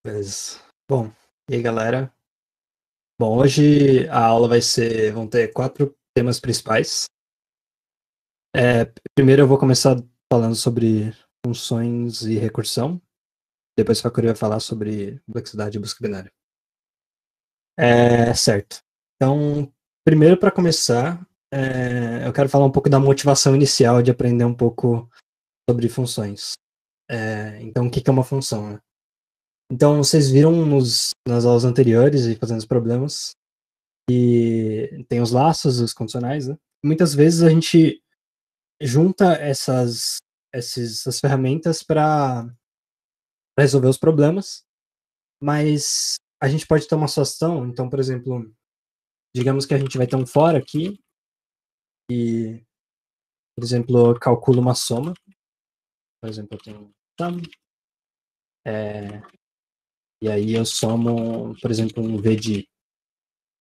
Beleza. Bom, e aí galera? Bom, hoje a aula vão ter 4 temas principais. Primeiro eu vou começar falando sobre funções e recursão. Depois o Fakuri vai falar sobre complexidade e busca binária. Certo. Então, primeiro para começar, eu quero falar um pouco da motivação inicial de aprender um pouco sobre funções. Então, o que é uma função, né? Então, vocês viram nas aulas anteriores e fazendo os problemas, e tem os laços, os condicionais, né? Muitas vezes a gente junta essas ferramentas para resolver os problemas, mas a gente pode ter uma situação, então, por exemplo, digamos que a gente vai ter um for aqui e, por exemplo, eu calculo uma soma. Por exemplo, eu tenho um sum, e aí eu somo, por exemplo, um V de I.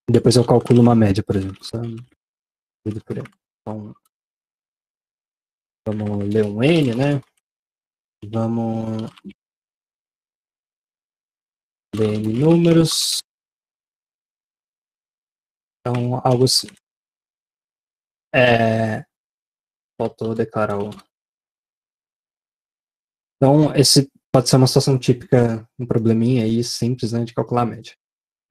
Depois eu calculo uma média, por exemplo. Sum, dividido por N. Então, vamos ler um N, né? Vamos ler N números. Então, algo assim. Faltou declarar o. Então, esse pode ser uma situação típica, um probleminha aí simples, né, de calcular a média.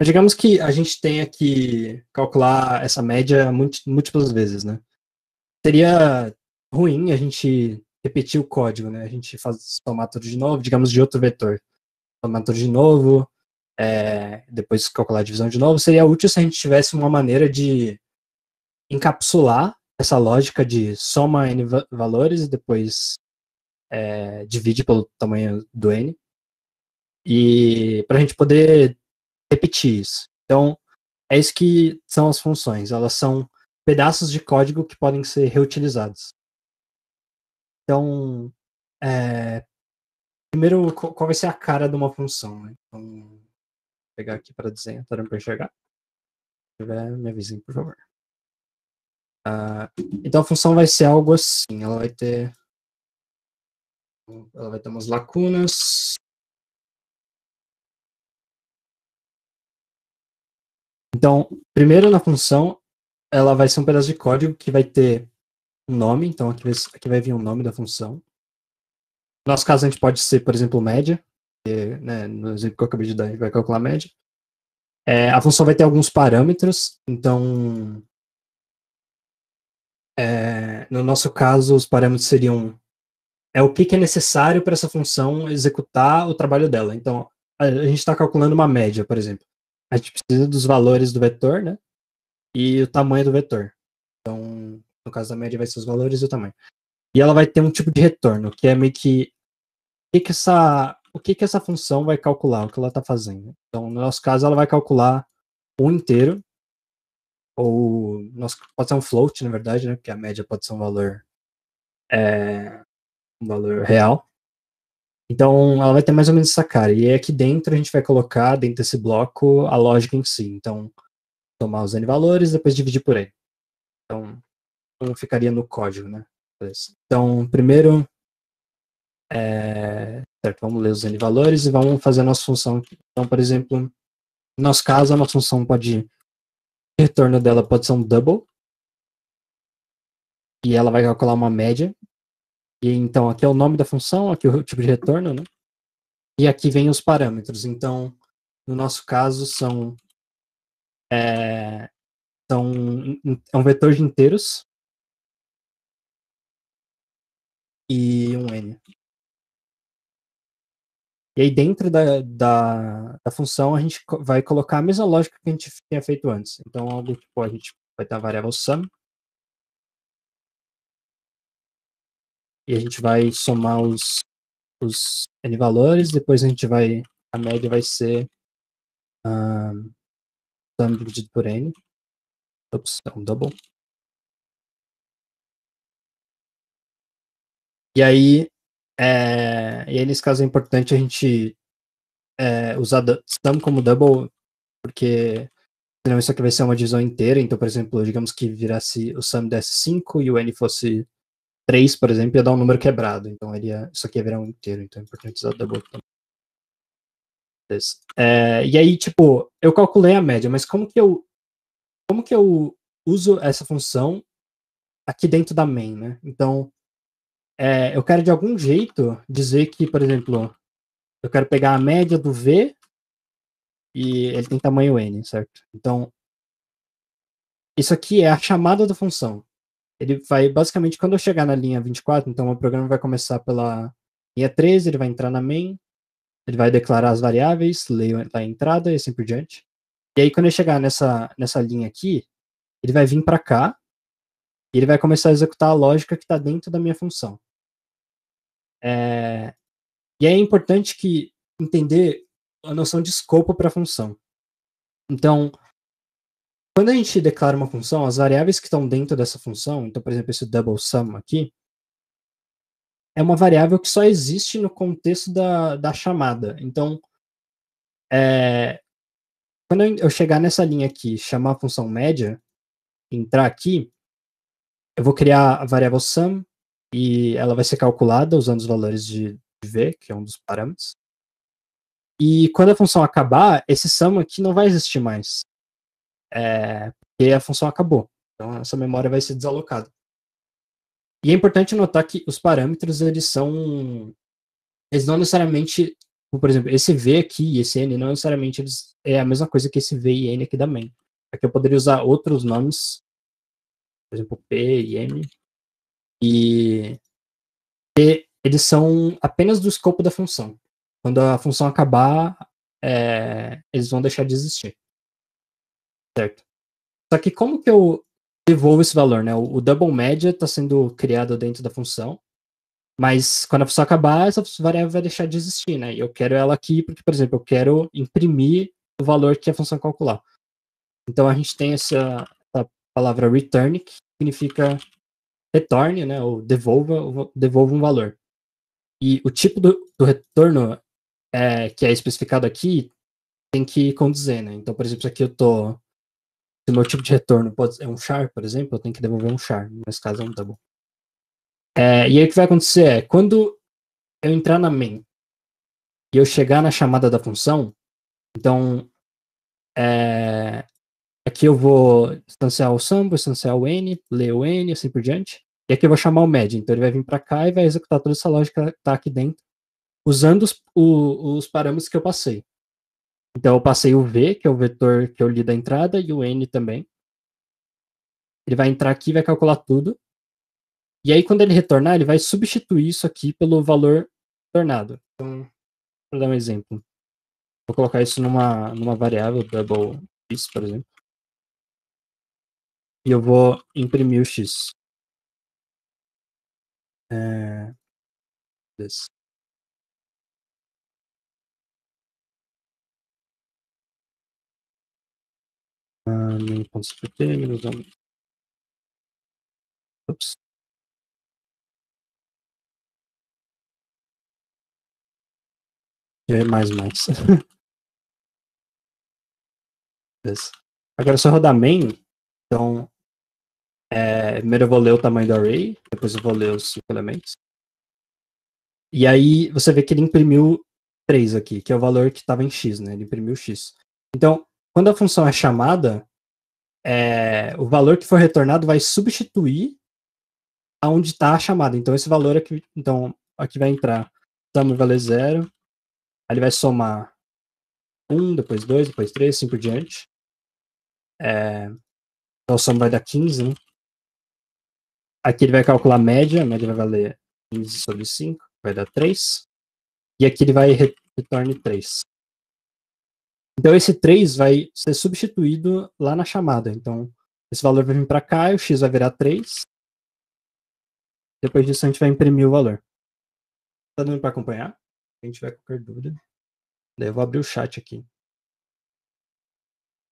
Mas digamos que a gente tenha que calcular essa média múltiplas vezes, né? Seria ruim a gente repetir o código, né? A gente somar tudo de novo, digamos de outro vetor. Somar tudo de novo, depois calcular a divisão de novo. Seria útil se a gente tivesse uma maneira de encapsular essa lógica de soma n valores e depois divide pelo tamanho do n, e para a gente poder repetir isso. Então, é isso que são as funções. Elas são pedaços de código que podem ser reutilizados. Então, primeiro, qual vai ser a cara de uma função? Né? Então, vou pegar aqui para desenhar, tá dando para enxergar? Se tiver, me avisem, por favor. Então, a função vai ser algo assim. Ela vai ter umas lacunas. Então, primeiro na função, ela vai ser um pedaço de código que vai ter um nome. Então, aqui vai vir o nome da função. No nosso caso, a gente pode ser, por exemplo, média. Que, né, no exemplo que eu acabei de dar, a gente vai calcular a média. A função vai ter alguns parâmetros. Então, no nosso caso, os parâmetros seriam o que é necessário para essa função executar o trabalho dela. Então, a gente está calculando uma média, por exemplo. A gente precisa dos valores do vetor, né? E o tamanho do vetor. Então, no caso da média, vai ser os valores e o tamanho. E ela vai ter um tipo de retorno, que é meio que o que essa função vai calcular, o que ela está fazendo. Então, no nosso caso, ela vai calcular um inteiro, ou pode ser um float, na verdade, né? Porque a média pode ser um valor real. Então, ela vai ter mais ou menos essa cara. E aí aqui dentro a gente vai colocar, dentro desse bloco, a lógica em si. Então, tomar os n valores, depois dividir por n. Então, como ficaria no código, né? Então, primeiro, certo, vamos ler os n valores e vamos fazer a nossa função aqui. Então, por exemplo, no nosso caso, a nossa função o retorno dela pode ser um double, e ela vai calcular uma média. E então, aqui é o nome da função, aqui é o tipo de retorno, né? E aqui vem os parâmetros. Então, no nosso caso, é um vetor de inteiros e um n. E aí dentro da função a gente vai colocar a mesma lógica que a gente tinha feito antes. Então algo tipo, a gente vai ter a variável sum, e a gente vai somar os n valores, depois a média vai ser sum dividido por n. Ops, é um double. E aí nesse caso é importante a gente usar sum como double, porque senão isso aqui vai ser uma divisão inteira. Então, por exemplo, digamos que virasse o sum desse 5 e o n fosse 3, por exemplo, ia dar um número quebrado. Então, isso aqui ia virar um inteiro. Então, é importante usar double também. E aí, tipo, eu calculei a média, mas como que eu uso essa função aqui dentro da main, né? Então, eu quero de algum jeito dizer que, por exemplo, eu quero pegar a média do V e ele tem tamanho N, certo? Então, isso aqui é a chamada da função. Ele vai, basicamente, quando eu chegar na linha 24, então o programa vai começar pela linha 13, ele vai entrar na main, ele vai declarar as variáveis, ler a entrada e assim por diante. E aí, quando ele chegar nessa linha aqui, ele vai vir para cá e ele vai começar a executar a lógica que está dentro da minha função. E é importante entender a noção de escopo para a função. Então, quando a gente declara uma função, as variáveis que estão dentro dessa função, então, por exemplo, esse double sum aqui, é uma variável que só existe no contexto da chamada. Então, quando eu chegar nessa linha aqui, chamar a função média, entrar aqui, eu vou criar a variável sum, e ela vai ser calculada usando os valores de V, que é um dos parâmetros. E quando a função acabar, esse sum aqui não vai existir mais. Porque a função acabou. Então essa memória vai ser desalocada. E é importante notar que os parâmetros, eles não necessariamente, por exemplo, esse V aqui e esse N, não necessariamente é a mesma coisa que esse V e N aqui da main. Aqui eu poderia usar outros nomes, por exemplo, P e M, e eles são apenas do escopo da função. Quando a função acabar, eles vão deixar de existir. Certo? Só que como que eu devolvo esse valor, né? O double média está sendo criado dentro da função, mas quando a função acabar, essa variável vai deixar de existir, né? E eu quero ela aqui porque, por exemplo, eu quero imprimir o valor que a função calcular. Então a gente tem essa palavra return, que significa retorne, né? Ou devolva um valor. E o tipo do retorno que é especificado aqui tem que condizer, né? Então, por exemplo, aqui se o meu tipo de retorno é um char, por exemplo, eu tenho que devolver um char. Nesse caso é um double. E aí o que vai acontecer quando eu entrar na main e eu chegar na chamada da função, então aqui eu vou instanciar o sum, vou instanciar o n, ler o n, assim por diante. E aqui eu vou chamar o média. Então ele vai vir para cá e vai executar toda essa lógica que está aqui dentro, usando os parâmetros que eu passei. Então eu passei o v, que é o vetor que eu li da entrada, e o n também. Ele vai entrar aqui e vai calcular tudo. E aí, quando ele retornar, ele vai substituir isso aqui pelo valor retornado. Então, para dar um exemplo, vou colocar isso numa variável double x, por exemplo. E eu vou imprimir o x. Desse. Main.cpt, -1. Ups. E aí, mais. Agora, se eu rodar main, então, primeiro eu vou ler o tamanho do array, depois eu vou ler os 5 elementos. E aí, você vê que ele imprimiu 3 aqui, que é o valor que estava em x, né? Ele imprimiu x. Então, quando a função é chamada, o valor que for retornado vai substituir aonde está a chamada. Então, esse valor aqui, aqui vai entrar sum vai valer 0, aí ele vai somar 1, depois 2, depois 3, assim por diante. Então, o sum vai dar 15, né? Aqui ele vai calcular a média vai valer 15 sobre 5, vai dar 3. E aqui ele vai retorne 3. Então, esse 3 vai ser substituído lá na chamada. Então, esse valor vai vir para cá e o x vai virar 3. Depois disso, a gente vai imprimir o valor. Tá dando para acompanhar? Quem tiver qualquer dúvida. Daí eu vou abrir o chat aqui.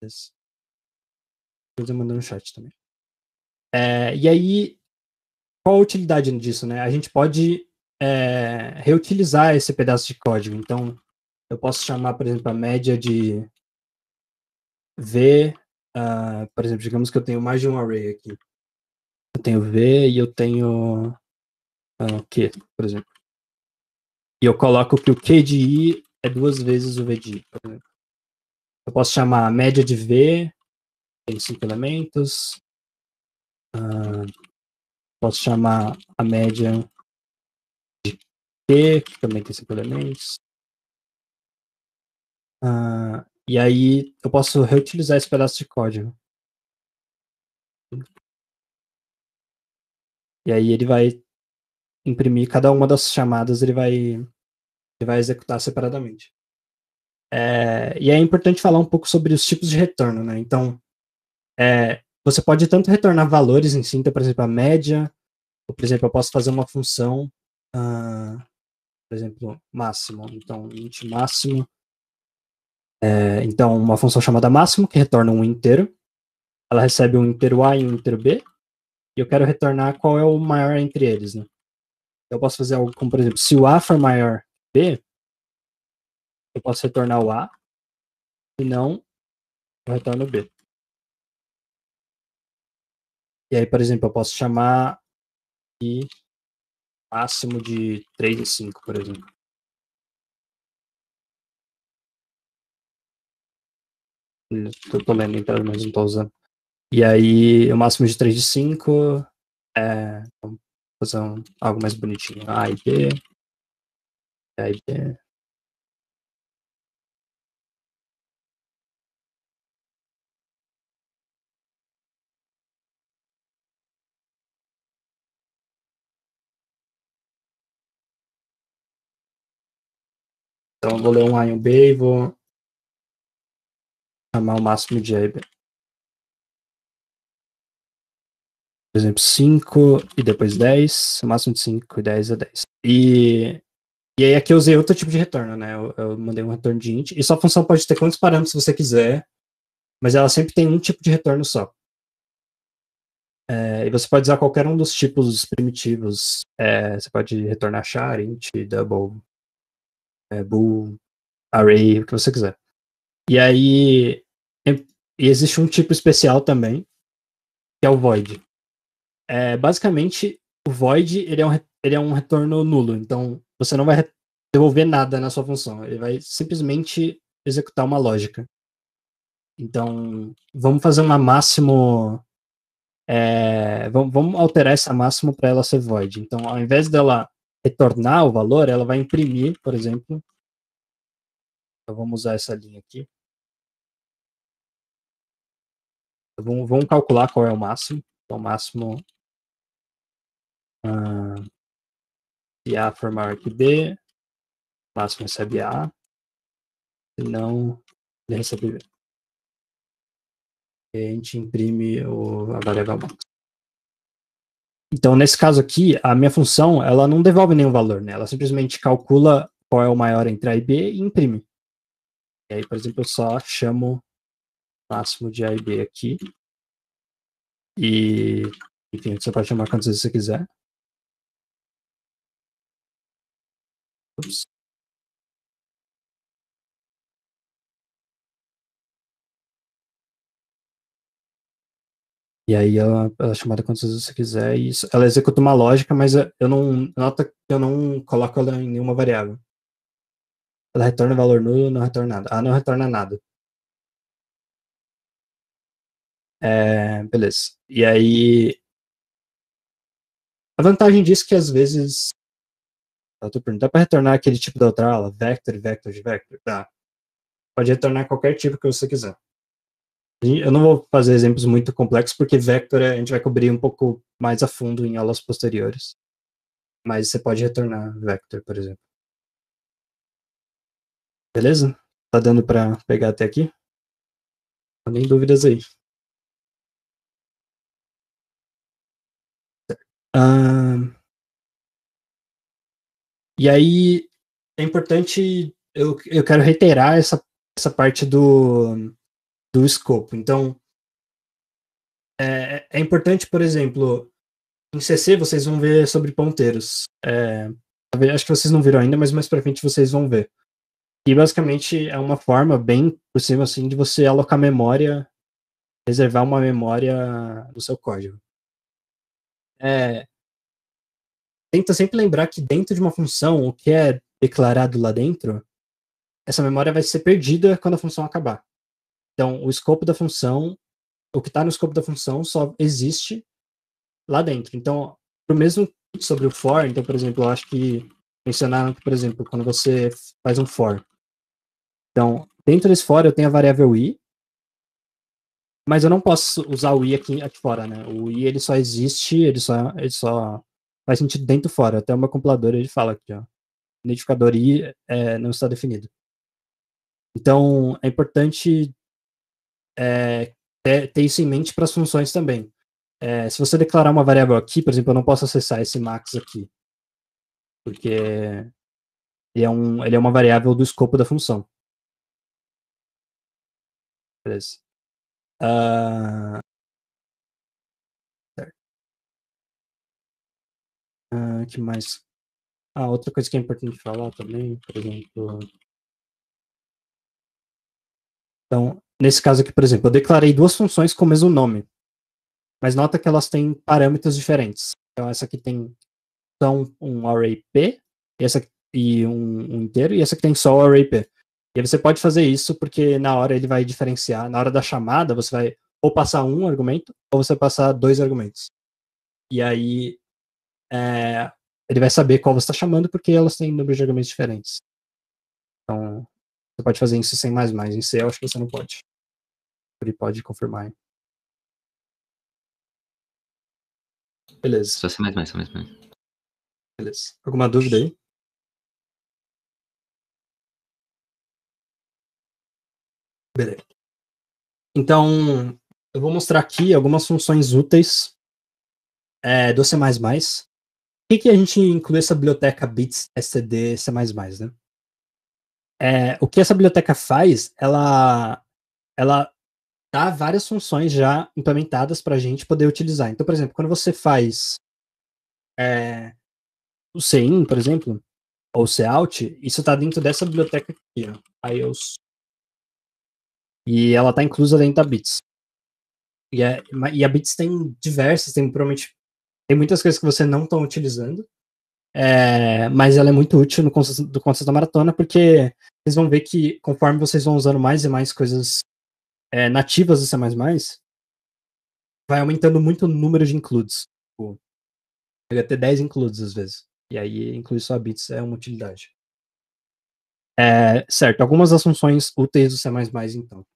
Depois eu mando no chat também. E aí, qual a utilidade disso, né? A gente pode reutilizar esse pedaço de código. Então, eu posso chamar, por exemplo, a média de V. Por exemplo, digamos que eu tenho mais de um array aqui. Eu tenho V e eu tenho Q, por exemplo. E eu coloco que o Q de I é 2 vezes o V de I, por exemplo. Eu posso chamar a média de V, tem 5 elementos. Posso chamar a média de Q, que também tem 5 elementos. E aí eu posso reutilizar esse pedaço de código. E aí ele vai imprimir cada uma das chamadas, ele vai executar separadamente. E é importante falar um pouco sobre os tipos de retorno, né? Então, você pode tanto retornar valores em si, então, por exemplo, a média, ou, por exemplo, eu posso fazer uma função, por exemplo, máximo. Então, int máximo. Então, uma função chamada máximo, que retorna um inteiro. Ela recebe um inteiro A e um inteiro B. E eu quero retornar qual é o maior entre eles, né? Eu posso fazer algo como, por exemplo, se o A for maior que B, eu posso retornar o A, se não, eu retorno o B. E aí, por exemplo, eu posso chamar de máximo de 3 e 5, por exemplo. Tô lendo então, mas não tô usando. E aí, o máximo de 3 de 5 vamos fazer algo mais bonitinho. A e B. A e B. Então, eu vou ler um A e um B e vou chamar o máximo de A e B. Por exemplo, 5 e depois 10. O máximo de 5 e 10 é 10. E aí aqui eu usei outro tipo de retorno, né? Eu mandei um retorno de int. E sua função pode ter quantos parâmetros você quiser, mas ela sempre tem um tipo de retorno só. E você pode usar qualquer um dos tipos primitivos. Você pode retornar char, int, double, bool, array, o que você quiser. E aí e existe um tipo especial também, que é o void. Basicamente, o void ele é um retorno nulo. Então, você não vai devolver nada na sua função. Ele vai simplesmente executar uma lógica. Então, vamos fazer uma máximo. Vamos alterar essa máximo para ela ser void. Então, ao invés dela retornar o valor, ela vai imprimir, por exemplo. Então, vamos usar essa linha aqui. Então, vamos calcular qual é o máximo. Então, o máximo. Se A for maior que B, o máximo recebe A. Se não, ele recebe B. E a gente imprime a variável max. Então, nesse caso aqui, a minha função, ela não devolve nenhum valor, né? Ela simplesmente calcula qual é o maior entre A e B e imprime. E aí, por exemplo, eu só chamo o máximo de A e B aqui. E, enfim, você pode chamar quantas vezes você quiser. Ups. E aí ela é chamada quantas vezes você quiser. E ela executa uma lógica, mas eu não. Nota que eu não coloco ela em nenhuma variável. Ela retorna valor nulo, não retorna nada. Não retorna nada. Beleza. E aí. A vantagem disso é que às vezes. Dá para retornar aquele tipo da outra aula? Vector e vector de vector? Tá. Pode retornar qualquer tipo que você quiser. Eu não vou fazer exemplos muito complexos, porque vector a gente vai cobrir um pouco mais a fundo em aulas posteriores. Mas você pode retornar vector, por exemplo. Beleza? Tá dando para pegar até aqui? Não tem dúvidas aí. E aí, é importante, eu quero reiterar essa parte do escopo. Então, é importante, por exemplo, em CC vocês vão ver sobre ponteiros. Acho que vocês não viram ainda, mas mais pra frente vocês vão ver. E basicamente é uma forma bem por cima assim de você alocar memória, reservar uma memória do seu código. Tenta sempre lembrar que dentro de uma função, o que é declarado lá dentro essa memória vai ser perdida quando a função acabar. Então, o escopo da função, o que está no escopo da função só existe lá dentro. Então, pro mesmo sobre o for, então, por exemplo, eu acho que mencionaram que, por exemplo, quando você faz um for, então, dentro desse for eu tenho a variável i, mas eu não posso usar o i aqui fora, né? O i, ele só existe, ele só faz sentido dentro do for. Até o meu compilador, ele fala aqui, ó, o identificador i não está definido. Então, é importante ter isso em mente para as funções também. Se você declarar uma variável aqui, por exemplo, eu não posso acessar esse max aqui, porque ele é uma variável do escopo da função. Beleza. Certo. Que mais? Outra coisa que é importante falar também, por exemplo. Então, nesse caso aqui, por exemplo, eu declarei duas funções com o mesmo nome, mas nota que elas têm parâmetros diferentes. Então, essa aqui tem só um array P, e um inteiro, e essa aqui tem só o array P. E aí você pode fazer isso porque na hora ele vai diferenciar, na hora da chamada você vai ou passar um argumento ou você vai passar dois argumentos. E aí ele vai saber qual você está chamando porque elas têm números de argumentos diferentes. Então você pode fazer isso sem mais. Em C eu acho que você não pode. Ele pode confirmar. Hein? Beleza. Só C++. Beleza. Alguma dúvida aí? Beleza. Então, eu vou mostrar aqui algumas funções úteis do C++. Por que a gente inclui essa biblioteca bits std C++, né? O que essa biblioteca faz, ela dá várias funções já implementadas para a gente poder utilizar. Então, por exemplo, quando você faz o cin, por exemplo, ou o cout, isso está dentro dessa biblioteca aqui, ó, IOS. E ela está inclusa dentro da bits. E a bits tem diversas, provavelmente tem muitas coisas que você não está utilizando, mas ela é muito útil no conceito da maratona, porque vocês vão ver que conforme vocês vão usando mais e mais coisas nativas do C++, vai aumentando muito o número de includes. Tipo, chega a ter 10 includes às vezes. E aí incluir só bits é uma utilidade. Certo, algumas das funções úteis do C++, então.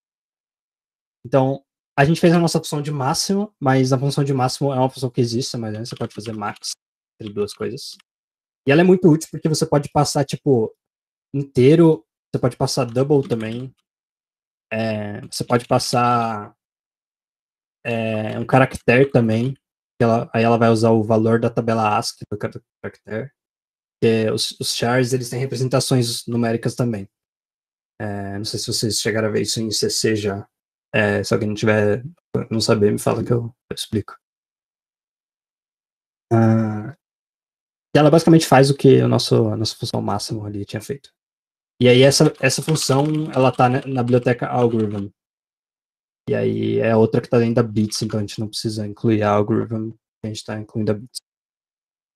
Então, a gente fez a nossa função de máximo, mas a função de máximo é uma função que existe, mas você pode fazer max entre duas coisas. E ela é muito útil porque você pode passar, tipo, inteiro, você pode passar double também, você pode passar um caractere também, aí ela vai usar o valor da tabela ASCII do caractere, porque os chars, eles têm representações numéricas também. Não sei se vocês chegaram a ver isso em CC já. Se alguém não saber, me fala que eu explico. E ela basicamente faz o que a nossa função máximo ali tinha feito. E aí essa função, ela tá na biblioteca algorithm. E aí é outra que tá dentro da bits, então a gente não precisa incluir a algorithm, a gente tá incluindo a bits.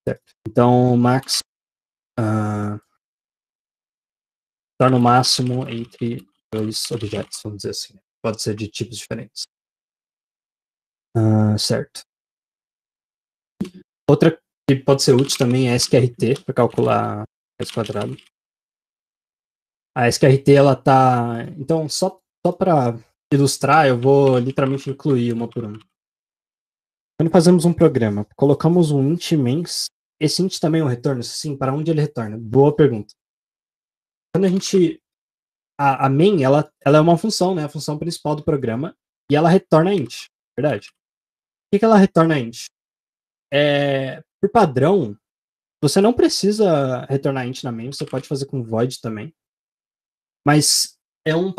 Certo. Então, max torna o máximo entre dois objetos, vamos dizer assim. Pode ser de tipos diferentes. Certo. Outra que pode ser útil também é a SQRT, para calcular raiz quadrada. A SQRT, ela tá... Então, só para ilustrar, eu vou literalmente incluir uma por uma. Quando fazemos um programa, colocamos um int mens, esse int também é um retorno? Sim, para onde ele retorna? Boa pergunta. Quando a gente... A main, ela é uma função, né? A função principal do programa, e ela retorna int, verdade? Por que ela retorna int? Por padrão, você não precisa retornar int na main, você pode fazer com void também. Mas é um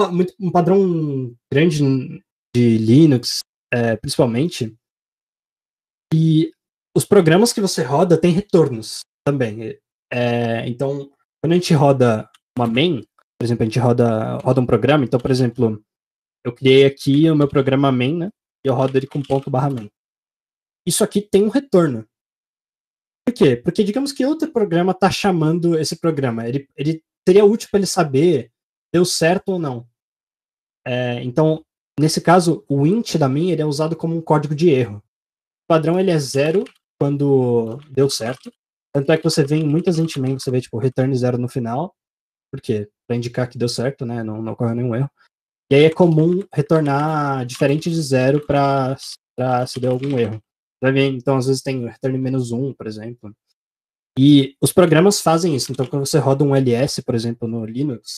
padrão grande de Linux, principalmente, e os programas que você roda têm retornos também. Então, quando a gente roda uma main, por exemplo, a gente roda um programa, então, por exemplo, eu criei aqui o meu programa main, né, e eu rodo ele com ponto barra main. Isso aqui tem um retorno. Por quê? Porque digamos que outro programa está chamando esse programa. Ele seria útil para ele saber deu certo ou não. Então, nesse caso, o int da min ele é usado como um código de erro. O padrão ele é 0 quando deu certo. Tanto é que você vê em muitas int main, você vê tipo return 0 no final. Por quê? Para indicar que deu certo, né? Não ocorreu nenhum erro. E aí é comum retornar diferente de 0 para se der algum erro. Então, às vezes tem return -1, por exemplo. E os programas fazem isso. Então, quando você roda um ls, por exemplo, no Linux,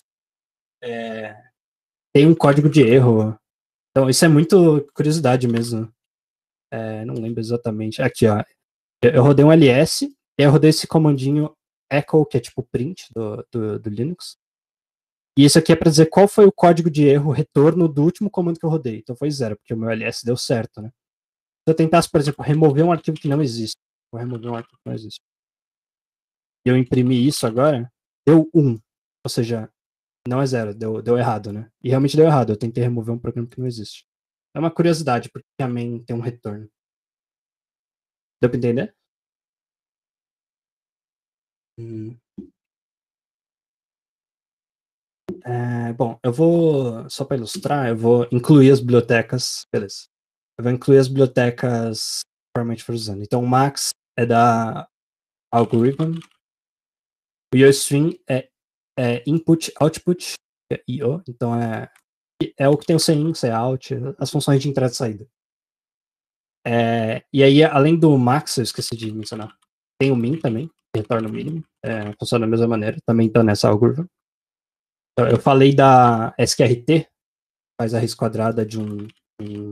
tem um código de erro. Então, isso é muito curiosidade mesmo. Não lembro exatamente. Aqui, ó. Eu rodei um ls, e eu rodei esse comandinho echo, que é tipo print do Linux. E isso aqui é para dizer qual foi o código de erro retorno do último comando que eu rodei. Então foi 0, porque o meu ls deu certo, né? Se eu tentasse, por exemplo, remover um arquivo que não existe, vou remover um arquivo que não existe, e eu imprimir isso agora, deu 1. Ou seja, não é 0, deu errado, né? E realmente deu errado, eu tentei remover um programa que não existe. É uma curiosidade, porque a main tem um retorno. Deu pra entender? Hum. Bom, eu vou, só para ilustrar, eu vou incluir as bibliotecas, beleza. Eu vou incluir as bibliotecas que formalmente for usando. Então, o Max é da Algorithm, o IOStream é Input Output, que é IO, então é o que tem o CIN, COUT, as funções de entrada e saída. E aí, além do Max, eu esqueci de mencionar, tem o Min também, que retorna o mínimo, funciona da mesma maneira, também está nessa Algorithm. Eu falei da SQRT, faz a raiz quadrada de um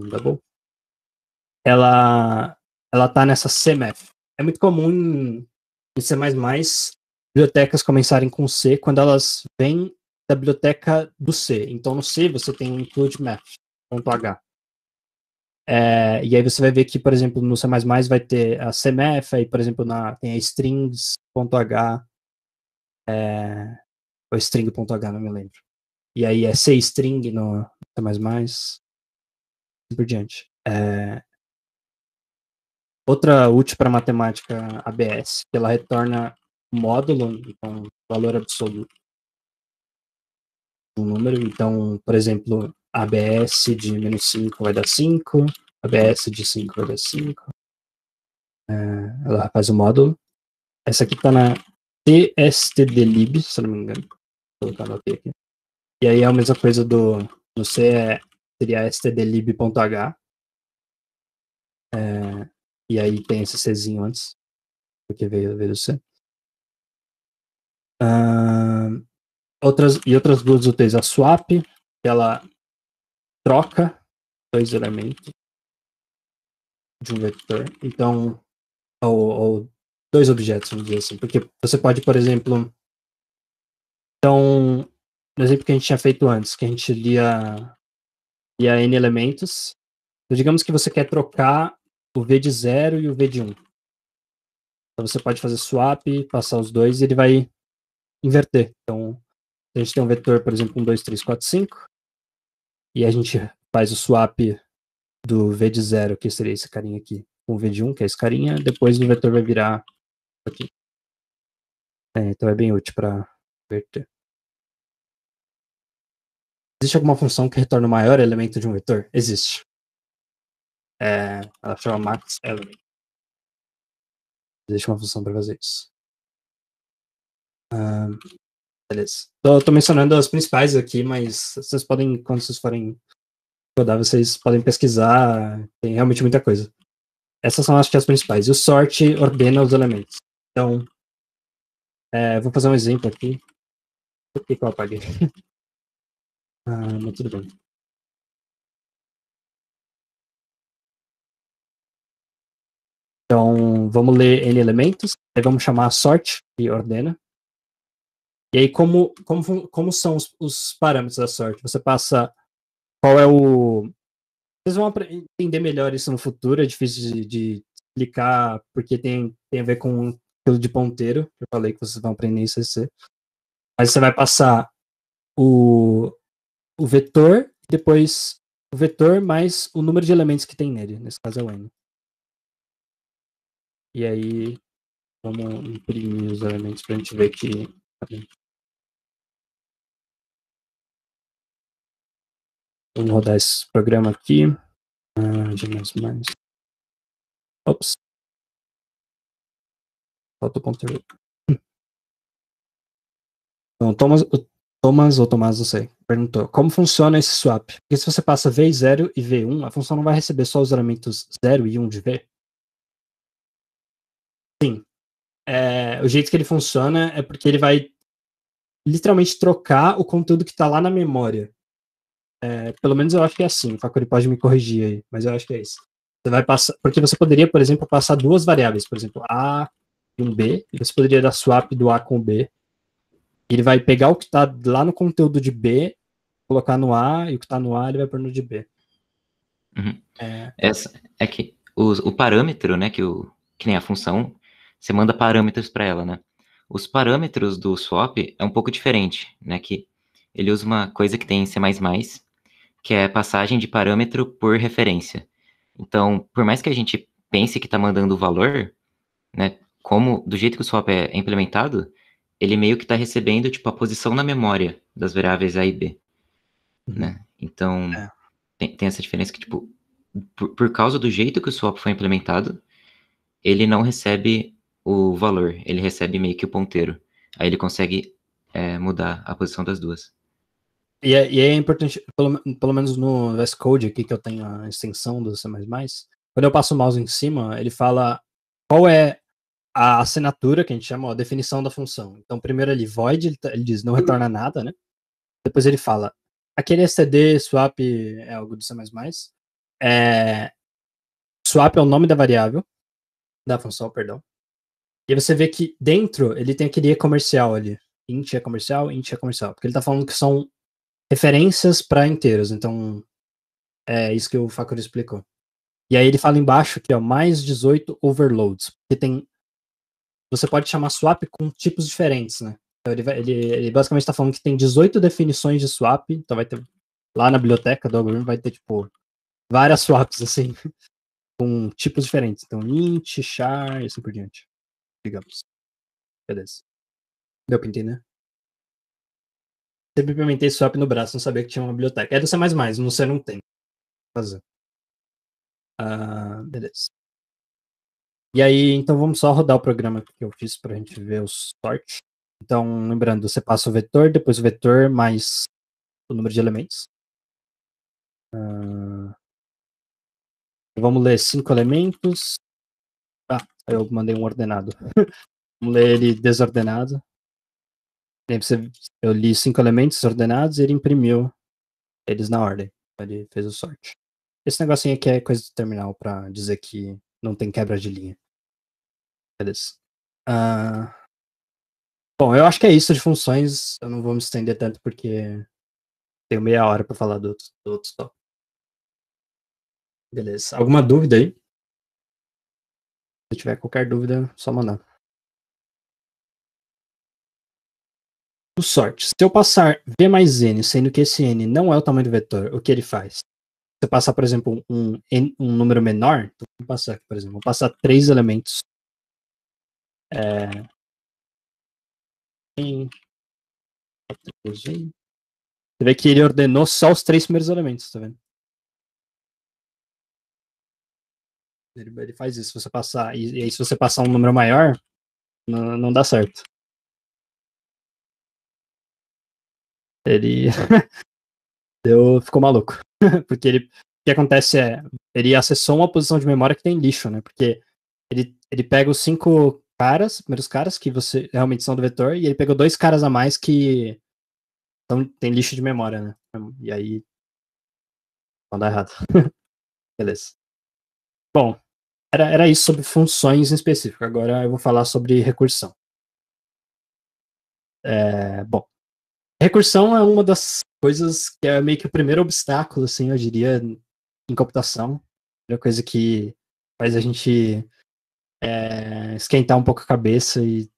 double. Ela tá nessa CMF. É muito comum em C++ bibliotecas começarem com C quando elas vêm da biblioteca do C. Então no C você tem o include math.h. E aí você vai ver que, por exemplo, no C++ vai ter a CMF, aí, por exemplo, tem a strings.h, ou string.h, não me lembro. E aí é C-string no C++, assim por diante. Outra útil para matemática ABS, que ela retorna módulo, então valor absoluto do número. Então, por exemplo, ABS de -5 vai dar 5, ABS de 5 vai dar 5. Ela faz o módulo. Essa aqui está na tstdlib, se não me engano. Vou colocar aqui. E aí é a mesma coisa do C, seria stdlib.h. E aí tem esse Czinho antes, porque veio do C. Outras duas úteis, a swap, que ela troca dois elementos de um vetor, então, ou dois objetos, vamos dizer assim, porque você pode, por exemplo, então, no exemplo que a gente tinha feito antes, que a gente lia n elementos, então, digamos que você quer trocar o v de 0 e o v de 1. Então você pode fazer swap, passar os dois e ele vai inverter. Então, a gente tem um vetor, por exemplo, 1, 2, 3, 4, 5, e a gente faz o swap do v de 0, que seria esse carinha aqui, com o v de 1, que é esse carinha, depois o vetor vai virar aqui. Então é bem útil para inverter. Existe alguma função que retorna o maior elemento de um vetor? Existe. Ela chama max element. Existe uma função para fazer isso. Beleza. Tô mencionando as principais aqui, mas vocês podem, quando vocês forem rodar, vocês podem pesquisar. Tem realmente muita coisa. Essas são, acho que, as principais. E o sort ordena os elementos. Então, vou fazer um exemplo aqui. Por que eu apaguei? Mas tudo bem. Então, vamos ler N elementos, aí vamos chamar a sort, que ordena. E aí, como são os parâmetros da sorte? Você passa qual é o... Vocês vão entender melhor isso no futuro, é difícil de explicar, porque tem a ver com o estilo de ponteiro. Eu falei que vocês vão aprender isso. Mas você vai passar o vetor, depois o vetor mais o número de elementos que tem nele. Nesse caso é o n. E aí, vamos imprimir os elementos para a gente ver que Vamos rodar esse programa aqui. G++. Ops. Falta o ponteiro. Então, Thomas ou Tomás, não sei, perguntou, como funciona esse swap? Porque se você passa V0 e V1, a função não vai receber só os elementos 0 e 1 de V? Sim. O jeito que ele funciona é porque ele vai literalmente trocar o conteúdo que está lá na memória. Pelo menos eu acho que é assim, o Facuri pode me corrigir aí, mas eu acho que é isso. Você vai passar, porque você poderia, por exemplo, passar duas variáveis, por exemplo, A e um B, e você poderia dar swap do A com o B. E ele vai pegar o que está lá no conteúdo de B, colocar no A, e o que está no A ele vai pôr no de B. Uhum. É que o parâmetro, né, que nem a função, você manda parâmetros para ela, né? Os parâmetros do swap é um pouco diferente, né? Que ele usa uma coisa que tem em C++, que é passagem de parâmetro por referência. Então, por mais que a gente pense que está mandando o valor, né? Como do jeito que o swap é implementado, ele meio que está recebendo tipo a posição na memória das variáveis A e B, né? Então tem essa diferença que tipo por causa do jeito que o swap foi implementado, ele não recebe o valor, ele recebe meio que o ponteiro. Aí ele consegue mudar a posição das duas. E é importante, pelo menos no VS Code aqui, que eu tenho a extensão do C++, quando eu passo o mouse em cima, ele fala qual é a assinatura, que a gente chama, a definição da função. Então, primeiro ele void, ele diz não retorna nada, né? Depois ele fala, aquele std swap é algo do C++, swap é o nome da variável, da função, perdão. E você vê que dentro ele tem aquele e comercial ali. Int é comercial, int é comercial. Porque ele tá falando que são referências para inteiros. Então, é isso que o Facuri explicou. E aí ele fala embaixo que, ó, mais 18 overloads. Porque tem. Você pode chamar swap com tipos diferentes, né? Então ele basicamente está falando que tem 18 definições de swap. Então vai ter. Lá na biblioteca do algoritmo vai ter, tipo, várias swaps, assim, com tipos diferentes. Então, int, char e assim por diante. Digamos. Beleza. Deu pra entender? Sempre implementei swap no braço, não sabia que tinha uma biblioteca. É do C++, no C não tem. Fazer. Beleza. E aí, então vamos só rodar o programa que eu fiz pra gente ver o sort. Então, lembrando, você passa o vetor, depois o vetor mais o número de elementos. Vamos ler 5 elementos. Eu mandei um ordenado. Vamos ler ele desordenado. Eu li 5 elementos ordenados e ele imprimiu eles na ordem. Ele fez o sort. Esse negocinho aqui é coisa do terminal pra dizer que não tem quebra de linha. Beleza. Bom, eu acho que é isso de funções. Eu não vou me estender tanto porque tenho meia hora para falar do outro tópico. Beleza. Alguma dúvida aí? Se tiver qualquer dúvida, só mandar. O sort. Se eu passar v mais n, sendo que esse n não é o tamanho do vetor, o que ele faz? Se eu passar, por exemplo, um número menor, então vou passar aqui, por exemplo, vou passar 3 elementos. Você vê que ele ordenou só os 3 primeiros elementos, tá vendo? Ele faz isso. Se você passar, e aí se você passar um número maior, não dá certo. Ele ficou maluco. Porque o que acontece é, ele acessou uma posição de memória que tem lixo, né? Porque ele pega os 5 primeiros caras, que você realmente são do vetor, e ele pegou 2 caras a mais que tem lixo de memória, né? E aí, não dá errado. Beleza. Bom, era isso sobre funções em específico. Agora eu vou falar sobre recursão. Bom, recursão é uma das coisas que é meio que o primeiro obstáculo, assim, eu diria, em computação. É a coisa que faz a gente esquentar um pouco a cabeça e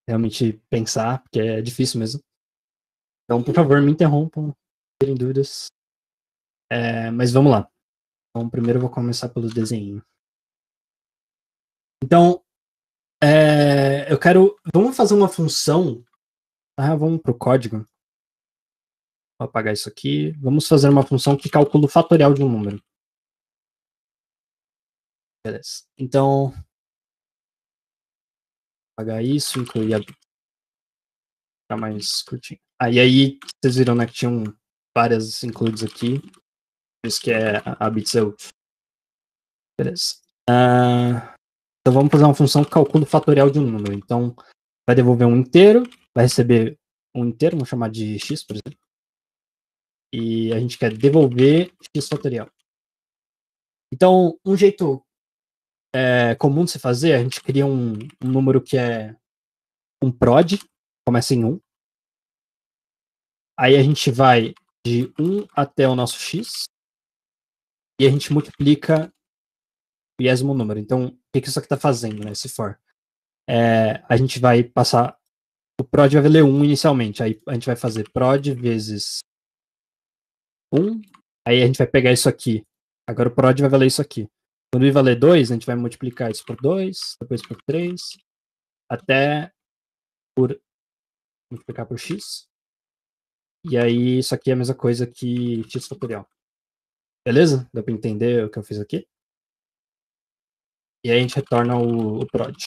realmente pensar, porque é difícil mesmo. Então, por favor, me interrompam se terem dúvidas. Mas vamos lá. Então, primeiro eu vou começar pelo desenho. Então, eu quero... Vamos fazer uma função. Vamos para o código. Vou apagar isso aqui. Vamos fazer uma função que calcula o fatorial de um número. Beleza. Então, apagar isso, incluir a... Ficar mais curtinho. E aí, vocês viram, né, que tinham várias includes aqui. Por isso que é a bits é útil. Beleza. Então vamos fazer uma função que calcula o fatorial de um número. Então, vai devolver um inteiro, vai receber um inteiro, vamos chamar de x, por exemplo. E a gente quer devolver x fatorial. Então, um jeito comum de se fazer, a gente cria um número que é um prod, começa em 1. Aí a gente vai de 1 até o nosso x, e a gente multiplica o iésimo número. Então, o que isso aqui está fazendo, né, esse for? A gente vai passar... O prod vai valer 1 inicialmente, aí a gente vai fazer prod vezes 1, aí a gente vai pegar isso aqui. Agora o prod vai valer isso aqui. Quando ele valer 2, a gente vai multiplicar isso por 2, depois por 3, até multiplicar por x. E aí isso aqui é a mesma coisa que x fatorial. Beleza? Deu para entender o que eu fiz aqui? E aí a gente retorna o prod.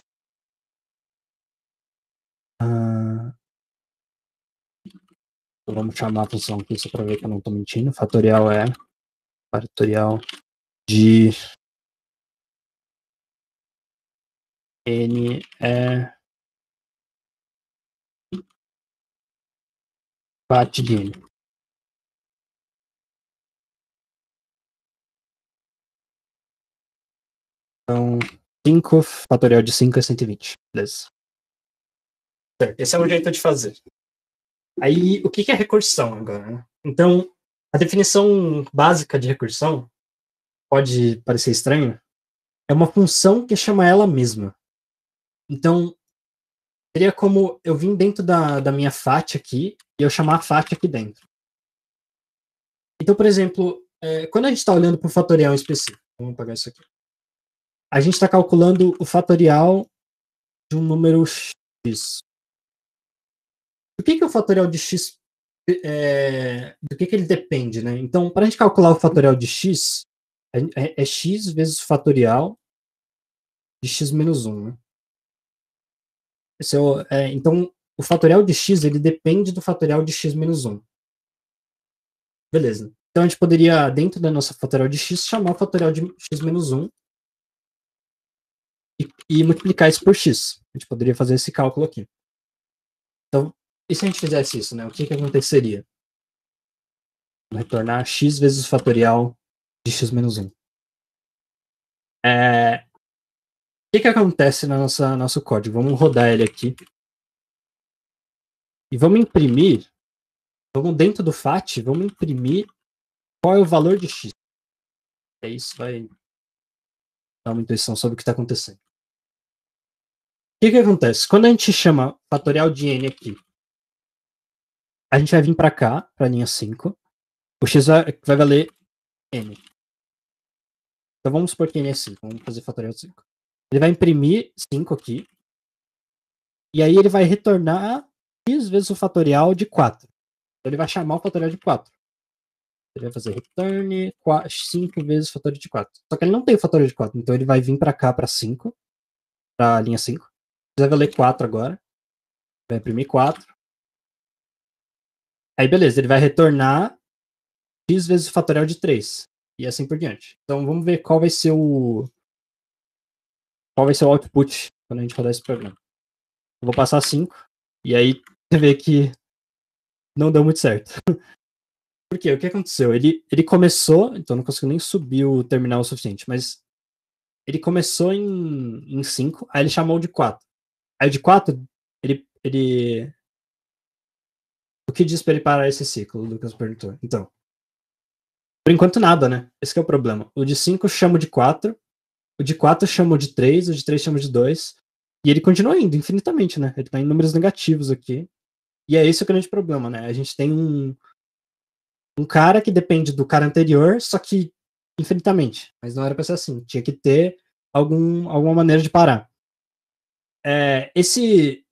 Então vamos chamar a função aqui só para ver que eu não estou mentindo. Fatorial de n é parte de n. Então, 5 fatorial de 5 é 120. Beleza. Certo. Esse é um jeito de fazer. Aí, o que é recursão agora? Né? Então, a definição básica de recursão, pode parecer estranho, é uma função que chama ela mesma. Então, seria como eu vim dentro da minha FAT aqui e eu chamar a FAT aqui dentro. Então, por exemplo, quando a gente está olhando para o fatorial em específico, vamos apagar isso aqui. A gente está calculando o fatorial de um número x. Do que o fatorial de x, do que ele depende, né? Então, para a gente calcular o fatorial de x, é x vezes o fatorial de x menos 1. Né? Então, o fatorial de x ele depende do fatorial de x menos 1. Beleza. Então, a gente poderia, dentro da nossa fatorial de x, chamar o fatorial de x menos 1 e multiplicar isso por x. A gente poderia fazer esse cálculo aqui. Então, e se a gente fizesse isso, né? O que aconteceria? Vamos retornar x vezes o fatorial de x menos 1. O que acontece no nosso código? Vamos rodar ele aqui. E vamos imprimir, dentro do FAT, vamos imprimir qual é o valor de x. E isso vai dar uma intuição sobre o que está acontecendo. O que acontece? Quando a gente chama fatorial de n aqui, a gente vai vir para cá, para a linha 5. O x vai valer n. Então vamos supor que n é 5. Vamos fazer fatorial de 5. Ele vai imprimir 5 aqui. E aí ele vai retornar x vezes o fatorial de 4. Então ele vai chamar o fatorial de 4. Ele vai fazer return 5 vezes o fatorial de 4. Só que ele não tem o fatorial de 4. Então ele vai vir para cá, para 5. Para a linha 5. Ele vai valer 4 agora. Vai imprimir 4. Aí beleza, ele vai retornar x vezes o fatorial de 3. E assim por diante. Então vamos ver qual vai ser o output quando a gente rodar esse programa. Eu vou passar 5. E aí você vê que não deu muito certo. Por quê? O que aconteceu? Ele começou, então não consigo nem subir o terminal o suficiente, mas ele começou em 5, aí ele chamou de 4. Aí de 4, ele... O que diz para ele parar esse ciclo, o Lucas perguntou. Então, por enquanto nada, né? Esse que é o problema. O de 5 chamo de 4, o de 4 chamo de 3, o de 3 chamo de 2, e ele continua indo infinitamente, né? Ele tá em números negativos aqui. E é esse o grande problema, né? A gente tem um cara que depende do cara anterior, só que infinitamente. Mas não era para ser assim. Tinha que ter alguma maneira de parar. Esse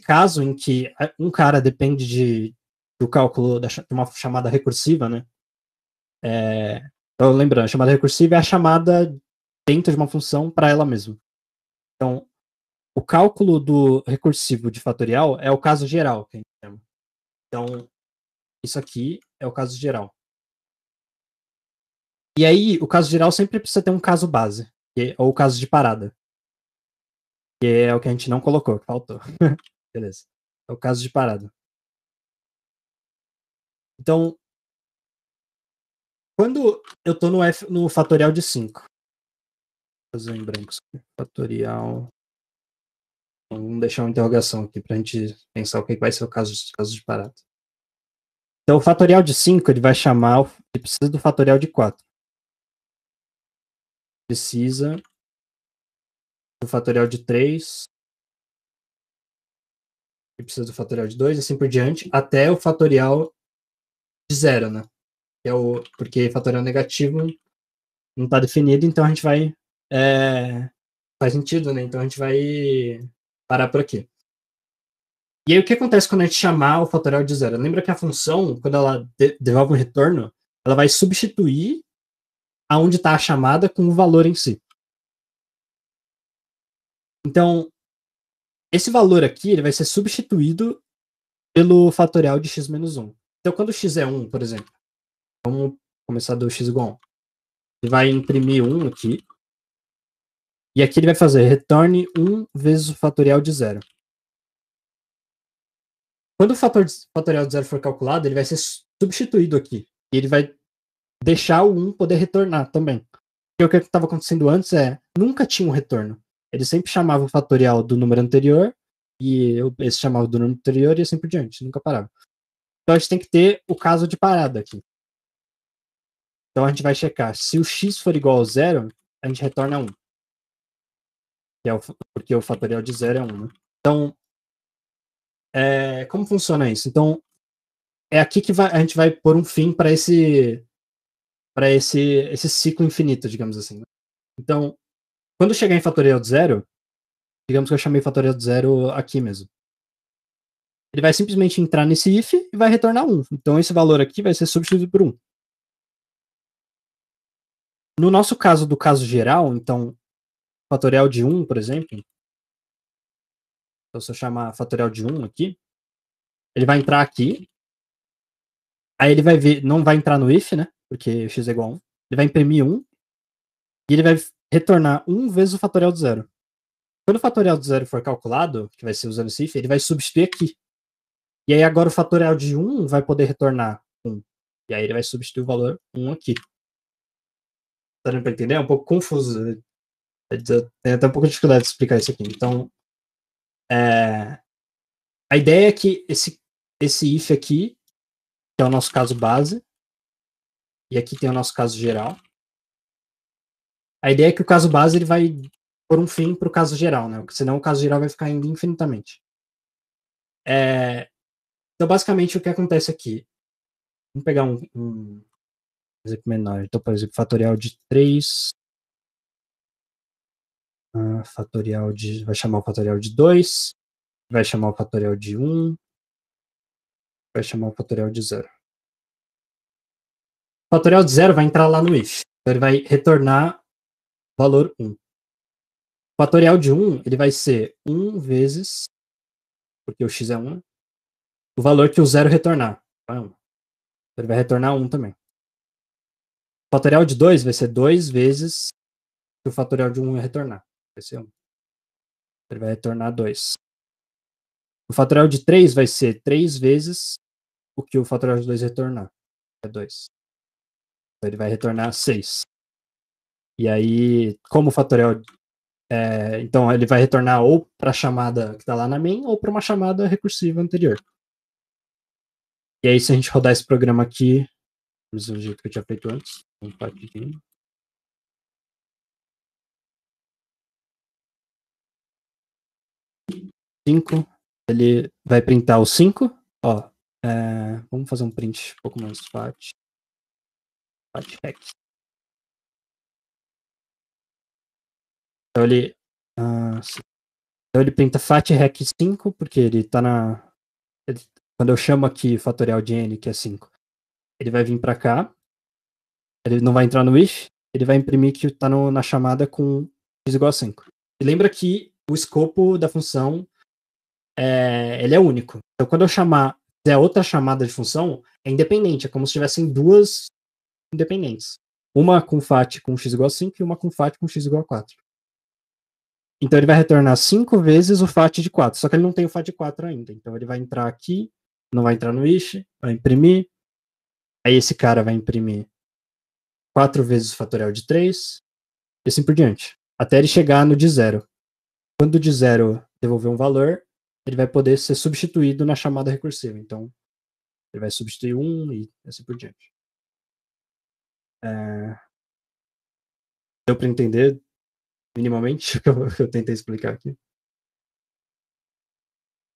caso em que um cara depende do cálculo de uma chamada recursiva, né? Então, lembrando, a chamada recursiva é a chamada dentro de uma função para ela mesma. Então, o cálculo do recursivo de fatorial é o caso geral, que a gente chama. Então, isso aqui é o caso geral. E aí, o caso geral sempre precisa ter um caso base, ou o caso de parada. Que é o que a gente não colocou, que faltou. Beleza. É o caso de parada. Então, quando eu estou no fatorial de 5, vou fazer em branco. Fatorial. Então, vamos deixar uma interrogação aqui para a gente pensar o que vai ser o caso de parada. Então, o fatorial de 5, ele vai chamar, ele precisa do fatorial de 4. Precisa do fatorial de 3. E precisa do fatorial de 2, e assim por diante, até o fatorial de 0, né? Que é porque fatorial negativo não está definido, então a gente vai... faz sentido, né? Então a gente vai parar por aqui. E aí o que acontece quando a gente chamar o fatorial de 0? Lembra que a função, quando ela devolve um retorno, ela vai substituir aonde está a chamada com o valor em si. Então, esse valor aqui ele vai ser substituído pelo fatorial de x menos 1. Então, quando x é 1, por exemplo, vamos começar do x igual a 1. Ele vai imprimir 1 aqui. E aqui ele vai fazer retorne 1 vezes o fatorial de 0. Quando o fatorial de 0 for calculado, ele vai ser substituído aqui. E ele vai deixar o 1 poder retornar também. Porque o que estava acontecendo antes nunca tinha um retorno. Ele sempre chamava o fatorial do número anterior, e esse chamava do número anterior, e assim por diante, nunca parava. Então a gente tem que ter o caso de parada aqui. Então a gente vai checar. Se o x for igual a 0, a gente retorna 1. Porque o fatorial de 0 é 1, né? Então, como funciona isso? Então, é aqui que a gente vai pôr um fim para esse ciclo infinito, digamos assim. Então, quando chegar em fatorial de 0, digamos que eu chamei fatorial de 0 aqui mesmo. Ele vai simplesmente entrar nesse if e vai retornar 1. Então, esse valor aqui vai ser substituído por 1. No nosso caso do caso geral, então, fatorial de 1, por exemplo, então se eu chamar fatorial de 1 aqui, ele vai entrar aqui, aí ele vai ver, não vai entrar no if, né, porque x é igual a 1, ele vai imprimir 1, e ele vai retornar 1 vezes o fatorial de 0. Quando o fatorial de 0 for calculado, que vai ser usando esse if, ele vai substituir aqui. E aí agora o fatorial de 1 vai poder retornar 1. E aí ele vai substituir o valor 1 aqui. Tá dando pra entender? É um pouco confuso. Tem até um pouco de dificuldade de explicar isso aqui. Então, a ideia é que esse if aqui, que é o nosso caso base, e aqui tem o nosso caso geral. A ideia é que o caso base ele vai pôr um fim para o caso geral, né? Porque senão o caso geral vai ficar indo infinitamente. Então, basicamente, o que acontece aqui? Vamos pegar um exemplo menor. Então, por exemplo, fatorial de 3. Vai chamar o fatorial de 2. Vai chamar o fatorial de 1. Vai chamar o fatorial de 0. O fatorial de 0 vai entrar lá no if. Então, ele vai retornar valor 1. O fatorial de 1, ele vai ser 1 vezes, porque o x é 1, o valor que o 0 retornar. Ele vai retornar 1 também. O fatorial de 2 vai ser 2 vezes que o fatorial de 1 retornar. Vai ser 1. Ele vai retornar 2. O fatorial de 3 vai ser 3 vezes o que o fatorial de 2 retornar. É 2. Então ele vai retornar 6. E aí, como o fatorial... então ele vai retornar ou para a chamada que está lá na main, ou para uma chamada recursiva anterior. E aí, se a gente rodar esse programa aqui, do jeito que eu tinha feito antes, vamos para aqui. 5, ele vai printar o 5. Ó, vamos fazer um print um pouco mais fat. Fat hack. Então ele printa fat hack 5, porque ele tá quando eu chamo aqui fatorial de n, que é 5, ele vai vir para cá, ele não vai entrar no if, ele vai imprimir que está na chamada com x igual a 5. E lembra que o escopo da função ele é único. Então, quando eu fizer outra chamada de função, é independente, é como se tivessem duas independentes. Uma com fat com x igual a 5 e uma com fat com x igual a 4. Então ele vai retornar 5 vezes o fat de 4, só que ele não tem o fat de 4 ainda. Então ele vai entrar aqui, não vai entrar no if, vai imprimir, aí esse cara vai imprimir 4 vezes o fatorial de 3, e assim por diante, até ele chegar no de 0. Quando o de 0 devolver um valor, ele vai poder ser substituído na chamada recursiva. Então ele vai substituir 1 e assim por diante. Deu para entender minimamente o que eu tentei explicar aqui?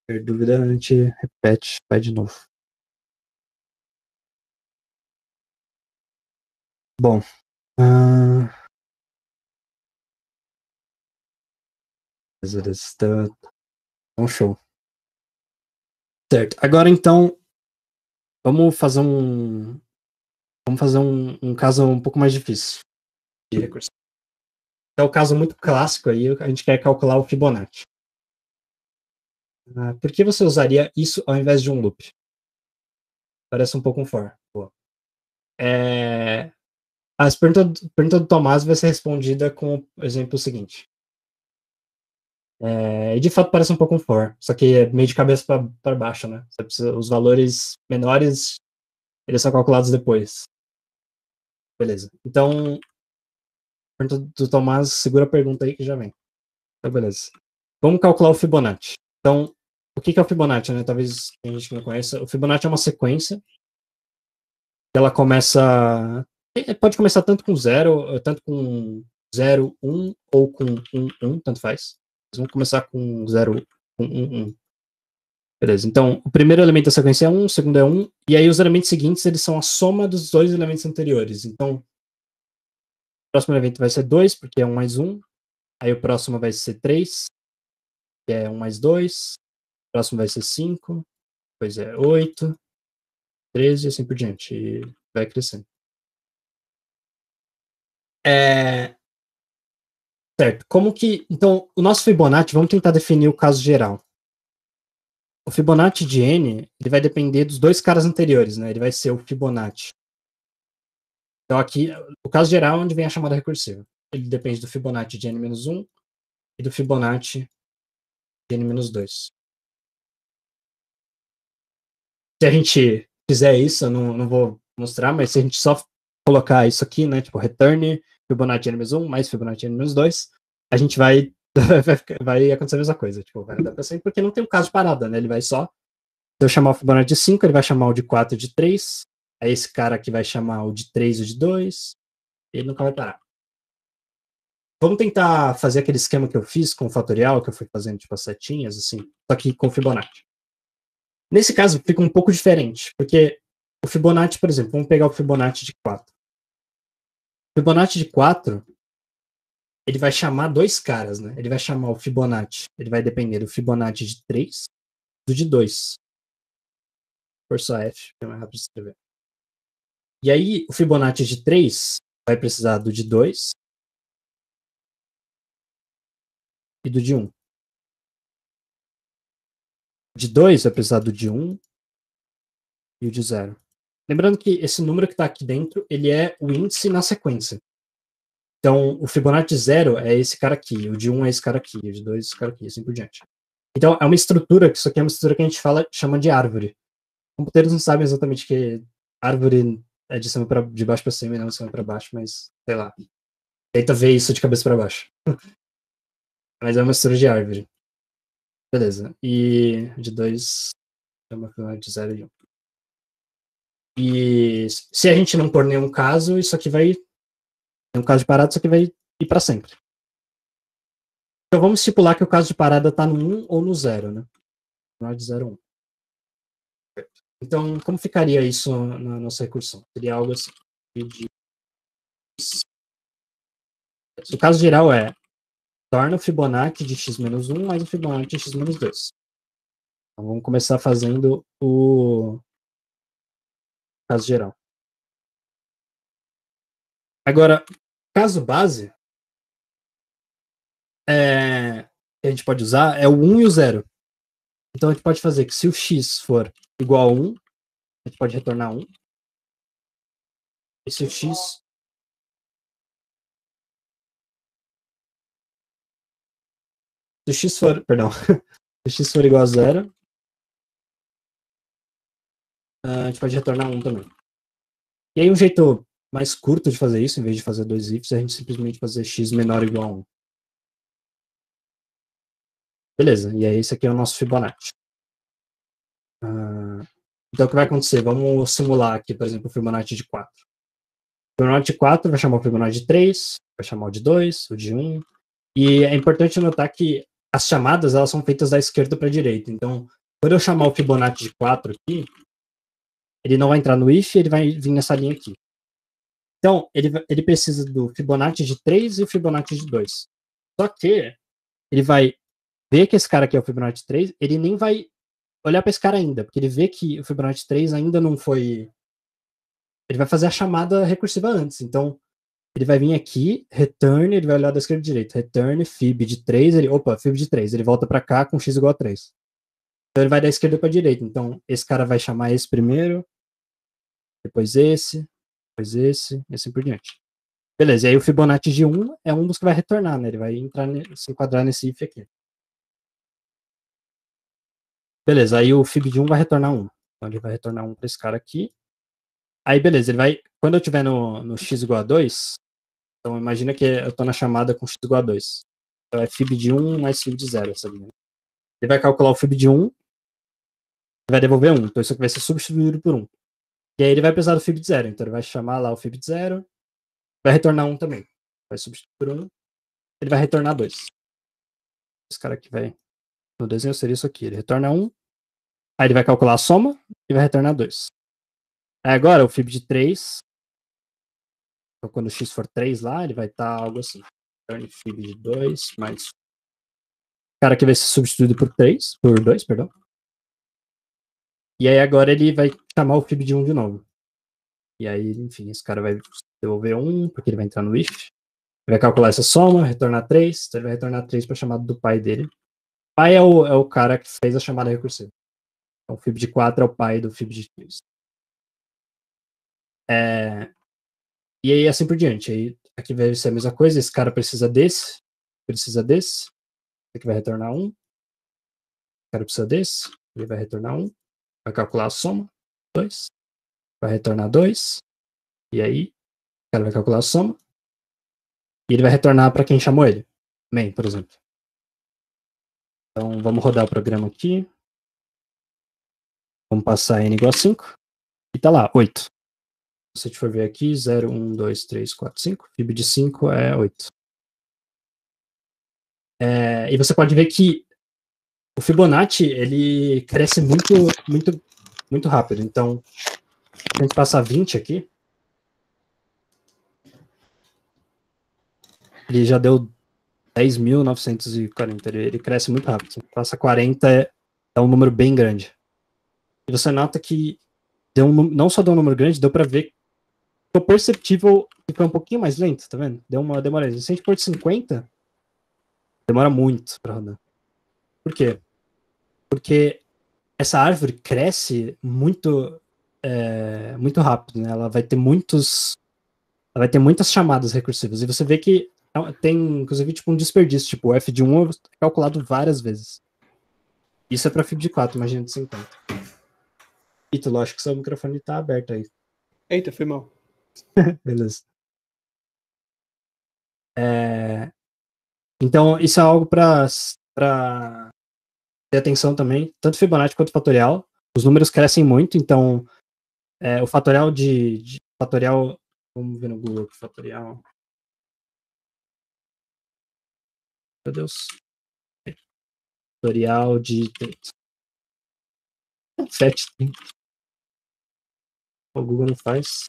Se dúvida, a gente repete, vai de novo. Bom, então show. Certo. Agora então, vamos fazer um caso um pouco mais difícil de recurso. É o caso muito clássico aí, a gente quer calcular o Fibonacci. Por que você usaria isso ao invés de um loop? Parece um pouco um for. A pergunta do Tomás vai ser respondida com o exemplo seguinte. E de fato parece um pouco um for, só que é meio de cabeça para baixo, né? Os valores menores, eles são calculados depois. Beleza. Então, pergunta do Tomás, segura a pergunta aí que já vem. Então, beleza. Vamos calcular o Fibonacci. Então, o que é o Fibonacci, né? Talvez a gente não conheça. O Fibonacci é uma sequência. Ela começa... Pode começar tanto com 0, 1 ou com 1, 1, tanto faz. Vamos começar com 0, com 1, 1. Beleza. Então, o primeiro elemento da sequência é 1, o segundo é 1, e aí os elementos seguintes, eles são a soma dos dois elementos anteriores. Então, o próximo elemento vai ser 2, porque é 1 mais 1. Aí o próximo vai ser 3, que é 1 mais 2. O próximo vai ser 5, depois é 8, 13 e assim por diante. E vai crescendo. Certo. Então, o nosso Fibonacci, vamos tentar definir o caso geral. O Fibonacci de n, ele vai depender dos dois caras anteriores, né? Ele vai ser o Fibonacci. Então aqui, o caso geral é onde vem a chamada recursiva. Ele depende do Fibonacci de n-1 e do Fibonacci de n-2. Se a gente fizer isso, eu não vou mostrar, mas se a gente só colocar isso aqui, né? Tipo, return Fibonacci de n-1 mais Fibonacci de n-2, a gente vai acontecer a mesma coisa. Tipo, vai andar pra sempre, porque não tem um caso de parada, né? Ele vai só... Se eu chamar o Fibonacci de 5, ele vai chamar o de 4 de 3. Aí esse cara aqui vai chamar o de 3 e o de 2. Ele nunca vai parar. Vamos tentar fazer aquele esquema que eu fiz com o fatorial, que eu fui fazendo tipo as setinhas, assim, só que com o Fibonacci. Nesse caso, fica um pouco diferente, porque o Fibonacci, por exemplo, vamos pegar o Fibonacci de 4. O Fibonacci de 4, ele vai chamar dois caras, né? Ele vai chamar o Fibonacci, ele vai depender do Fibonacci de 3 e do de 2. Por só F, que é mais rápido de escrever. E aí, o Fibonacci de 3 vai precisar do de 2 e do de 1. O de 2 vai precisar do de 1 e o de 0. Lembrando que esse número que está aqui dentro, ele é o índice na sequência. Então, o Fibonacci de 0 é esse cara aqui, o de 1 é esse cara aqui, o de 2 é esse cara aqui, assim por diante. Então, é uma estrutura, que isso aqui é uma estrutura que a gente chama de árvore. Computeiros não sabem exatamente que árvore é de baixo para cima e não de cima para baixo, mas, sei lá. Tenta ver isso de cabeça para baixo. Mas é uma estrutura de árvore. Beleza. E de 2 chama de 0 e 1. E se a gente não pôr nenhum caso, isso aqui vai... Tem um caso de parada, isso aqui vai ir para sempre. Então vamos estipular que o caso de parada está no 1 ou no 0, né? Não é de 0 a 1. Então, como ficaria isso na nossa recursão? Seria algo assim. O caso geral é torna o Fibonacci de x-1 mais o Fibonacci de x-2. Então, vamos começar fazendo o caso geral. Agora, caso base, que a gente pode usar é o 1 e o 0. Então a gente pode fazer que se o x for igual a 1, a gente pode retornar 1. E se o x... Se o x for... Perdão. Se o x for igual a 0, a gente pode retornar 1 também. E aí um jeito mais curto de fazer isso, em vez de fazer dois ifs, é a gente simplesmente fazer x menor ou igual a 1. Beleza, e aí esse aqui é o nosso Fibonacci. Então o que vai acontecer? Vamos simular aqui, por exemplo, o Fibonacci de 4. O Fibonacci de 4 vai chamar o Fibonacci de 3, vai chamar o de 2, o de 1. E é importante notar que as chamadas elas são feitas da esquerda para a direita. Então, quando eu chamar o Fibonacci de 4 aqui, ele não vai entrar no if, ele vai vir nessa linha aqui. Então, ele precisa do Fibonacci de 3 e o Fibonacci de 2. Só que ele vai ver que esse cara aqui é o Fibonacci 3, ele nem vai olhar para esse cara ainda, porque ele vê que o Fibonacci 3 ainda não foi... Ele vai fazer a chamada recursiva antes. Então, ele vai vir aqui, return, ele vai olhar da esquerda e direita, return, fib de 3, fib de 3, ele volta para cá com x igual a 3. Então ele vai da esquerda para a direita. Então esse cara vai chamar esse primeiro, depois esse e assim por diante. Beleza, e aí o Fibonacci de 1 é um dos que vai retornar, né? Ele vai se enquadrar nesse if aqui. Beleza, aí o fib de 1 vai retornar 1. Então ele vai retornar 1 para esse cara aqui. Aí beleza, ele vai, quando eu estiver no x igual a 2, então imagina que eu estou na chamada com x igual a 2. Então é fib de 1 mais fib de 0, essa linha. Ele vai calcular o fib de 1 e vai devolver 1. Então isso aqui vai ser substituído por 1. E aí ele vai precisar do fib de 0. Então ele vai chamar lá o fib de 0, vai retornar 1 também. Vai substituir por 1. Ele vai retornar 2. Esse cara aqui vai... No desenho seria isso aqui. Ele retorna 1. Aí ele vai calcular a soma e vai retornar 2. Aí agora o fib de 3. Então quando o x for 3 lá, ele vai estar algo assim. Return fib de 2 mais... O cara aqui vai ser substituído por 2, perdão. E aí agora ele vai chamar o fib de 1 de novo. E aí, enfim, esse cara vai devolver 1, porque ele vai entrar no if. Ele vai calcular essa soma, retornar 3. Então ele vai retornar 3 para a chamada do pai dele. O pai é o cara que fez a chamada recursiva. Então o fib de 4 é o pai do fib de 3. E aí assim por diante. Aí aqui vai ser a mesma coisa. Esse cara precisa desse. Esse aqui vai retornar 1. O cara precisa desse. Ele vai retornar 1. Vai calcular a soma. 2. Vai retornar 2. E aí, o cara vai calcular a soma. E ele vai retornar para quem chamou ele. Main, por exemplo. Então, vamos rodar o programa aqui. Vamos passar n igual a 5. E tá lá, 8. Se a gente for ver aqui, 0, 1, 2, 3, 4, 5. Fib de 5 é 8. E você pode ver que o Fibonacci, ele cresce muito, muito, muito rápido. Então, se a gente passar 20 aqui, ele já deu 10.940. Ele cresce muito rápido. Se passa 40, é um número bem grande. E você nota que não só deu um número grande, deu para ver que foi perceptível que foi um pouquinho mais lento, tá vendo? Deu uma demora. Se a gente pôr de 50, demora muito para rodar. Por quê? Porque essa árvore cresce muito, muito rápido, né? Ela vai ter muitas chamadas recursivas. E você vê que tem, inclusive, tipo um desperdício. Tipo, o f de 1 é calculado várias vezes. Isso é para fib de 4, imagina de 50. Ito, lógico que seu microfone tá aberto aí. Eita, foi mal. Beleza. Então, isso é algo para ter atenção também, tanto Fibonacci quanto fatorial. Os números crescem muito, então o fatorial de fatorial, vamos ver no Google aqui, fatorial. Meu Deus. Fatorial de 7. O Google não faz.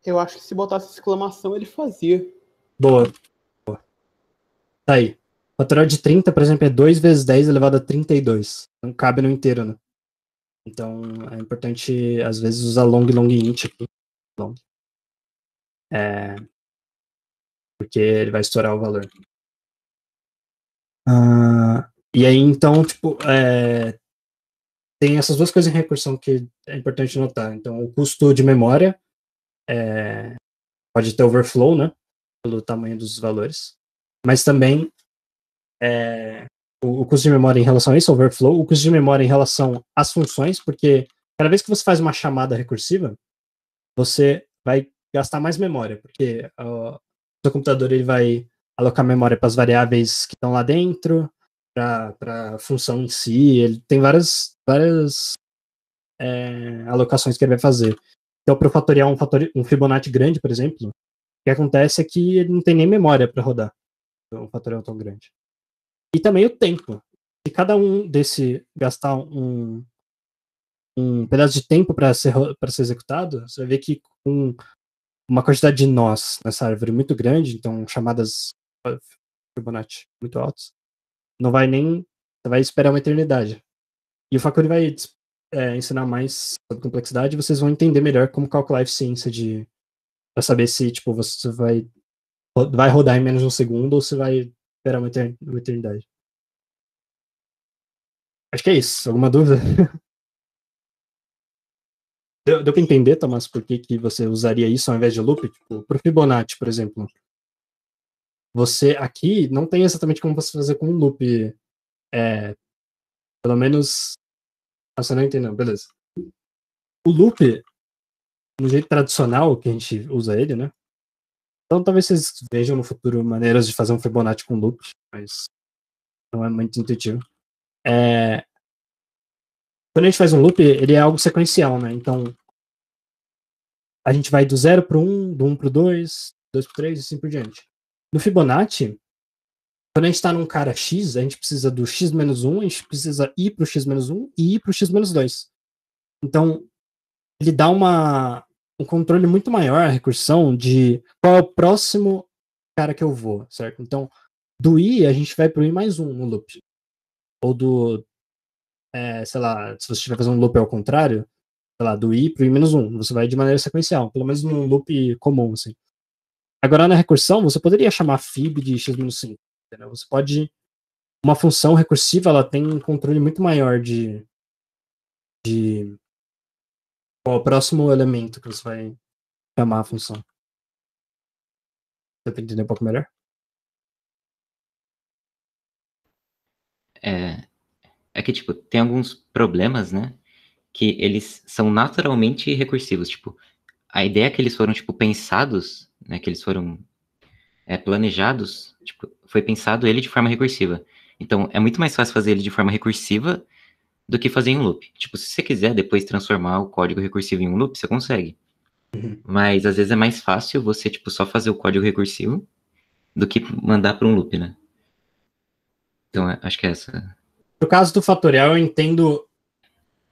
Eu acho que se botasse exclamação, ele fazia. Boa. Tá aí. O fatorial de 30, por exemplo, é 2 vezes 10 elevado a 32. Não cabe no inteiro, né? Então, é importante, às vezes, usar long int aqui. Long. Porque ele vai estourar o valor. E aí, então, tipo, tem essas duas coisas em recursão que é importante notar. Então, o custo de memória pode ter overflow, né? Pelo tamanho dos valores. Mas também o custo de memória em relação a isso, overflow, o custo de memória em relação às funções, porque cada vez que você faz uma chamada recursiva, você vai gastar mais memória, porque o seu computador ele vai alocar memória para as variáveis que estão lá dentro, para a função em si, ele tem várias alocações que ele vai fazer. Então, para fatorial um Fibonacci grande, por exemplo, o que acontece é que ele não tem nem memória para rodar um fatorial tão grande. E também o tempo. Se cada um desse gastar um pedaço de tempo para ser executado, você vai ver que com uma quantidade de nós nessa árvore muito grande, então chamadas Fibonacci muito altas, não vai nem. Você vai esperar uma eternidade. E o Facuri vai ensinar mais sobre complexidade, e vocês vão entender melhor como calcular a eficiência para saber se tipo, você vai rodar em menos de um segundo ou se vai esperar uma eternidade. Acho que é isso. Alguma dúvida? Deu para entender, Tomás, por que você usaria isso ao invés de loop? Tipo, para o Fibonacci, por exemplo. Você aqui não tem exatamente como você fazer com um loop. Pelo menos. Você não entendeu, beleza. O loop, no jeito tradicional que a gente usa ele, né? Então talvez vocês vejam no futuro maneiras de fazer um Fibonacci com loop, mas não é muito intuitivo. Quando a gente faz um loop, ele é algo sequencial, né? Então a gente vai do 0 para o 1, do 1 para o 2, 2 para o 3 e assim por diante. No Fibonacci, quando a gente está num cara X, a gente precisa do X menos 1, a gente precisa ir para o X menos 1 e ir para o X menos 2. Então, ele dá um controle muito maior, a recursão, de qual é o próximo cara que eu vou, certo? Então, do I, a gente vai para o I mais 1 no loop. Ou sei lá, se você estiver fazendo um loop ao contrário, sei lá, do I para o I menos 1. Você vai de maneira sequencial, pelo menos num loop comum, assim. Agora, na recursão, você poderia chamar fib de x-5. Entendeu? Você pode. Uma função recursiva, ela tem um controle muito maior de qual é o próximo elemento que você vai chamar a função. Você tem que entender um pouco melhor? É que, tipo, tem alguns problemas, né? Que eles são naturalmente recursivos. Tipo, a ideia é que eles foram, tipo, pensados, né? Que eles foram planejados, tipo, foi pensado ele de forma recursiva. Então, é muito mais fácil fazer ele de forma recursiva do que fazer em um loop. Tipo, se você quiser depois transformar o código recursivo em um loop, você consegue. Uhum. Mas, às vezes, é mais fácil você, tipo, só fazer o código recursivo do que mandar para um loop, né? Então, acho que é essa. No caso do fatorial, eu entendo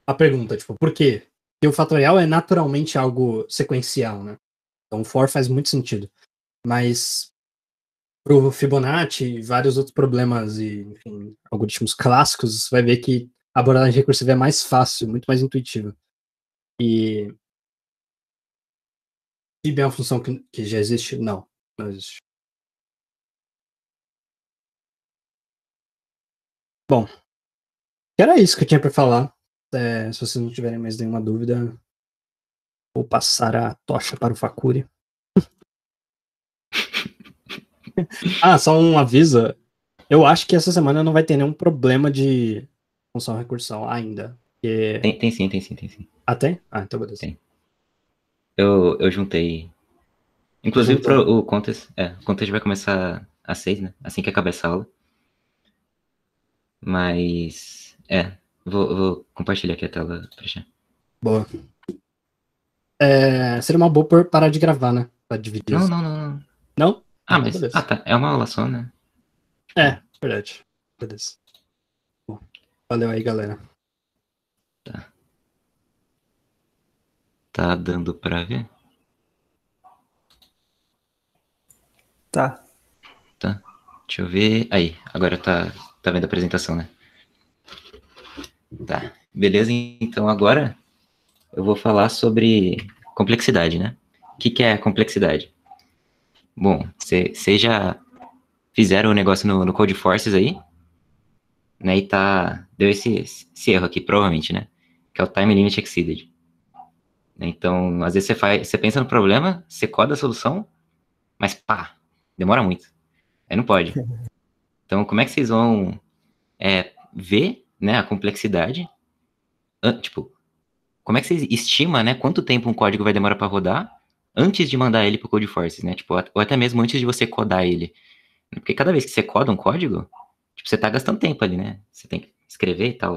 a pergunta, tipo, por quê? Porque o fatorial é naturalmente algo sequencial, né? Então, o for faz muito sentido. Mas pro Fibonacci e vários outros problemas e, enfim, algoritmos clássicos, você vai ver que a abordagem recursiva é mais fácil, muito mais intuitiva. E fib é uma função que já existe? Não, não existe. Bom, era isso que eu tinha para falar. Se vocês não tiverem mais nenhuma dúvida, vou passar a tocha para o Facuri. Só um aviso. Eu acho que essa semana não vai ter nenhum problema de função recursão ainda. Porque... Tem sim, tem sim, tem sim. Tem? Então beleza. Tem. Eu juntei. Inclusive, o Contest vai começar às 6, né? Assim que acabar essa aula. Mas, vou compartilhar aqui a tela pra já. Boa. Seria uma boa parar de gravar, né? Pra dividir. Não. Não? Então Mas... beleza. tá. É uma aula só, né? Verdade. Beleza. Bom, valeu aí, galera. Tá. Tá dando pra ver? Tá. Tá. Deixa eu ver. Aí, agora tá vendo a apresentação, né? Tá. Beleza, então agora eu vou falar sobre complexidade, né? O que é complexidade? Bom, vocês já fizeram o negócio no Codeforces aí, né? E deu esse erro aqui, provavelmente, né? Que é o time limit exceeded. Então, às vezes você pensa no problema, você coda a solução, mas pá, demora muito. Aí não pode. Então, como é que vocês vão ver, né, a complexidade? Tipo, como é que vocês estimam, né, quanto tempo um código vai demorar para rodar antes de mandar ele pro Codeforces, né? Tipo, ou até mesmo antes de você codar ele. Porque cada vez que você coda um código, tipo, você tá gastando tempo ali, né? Você tem que escrever e tal.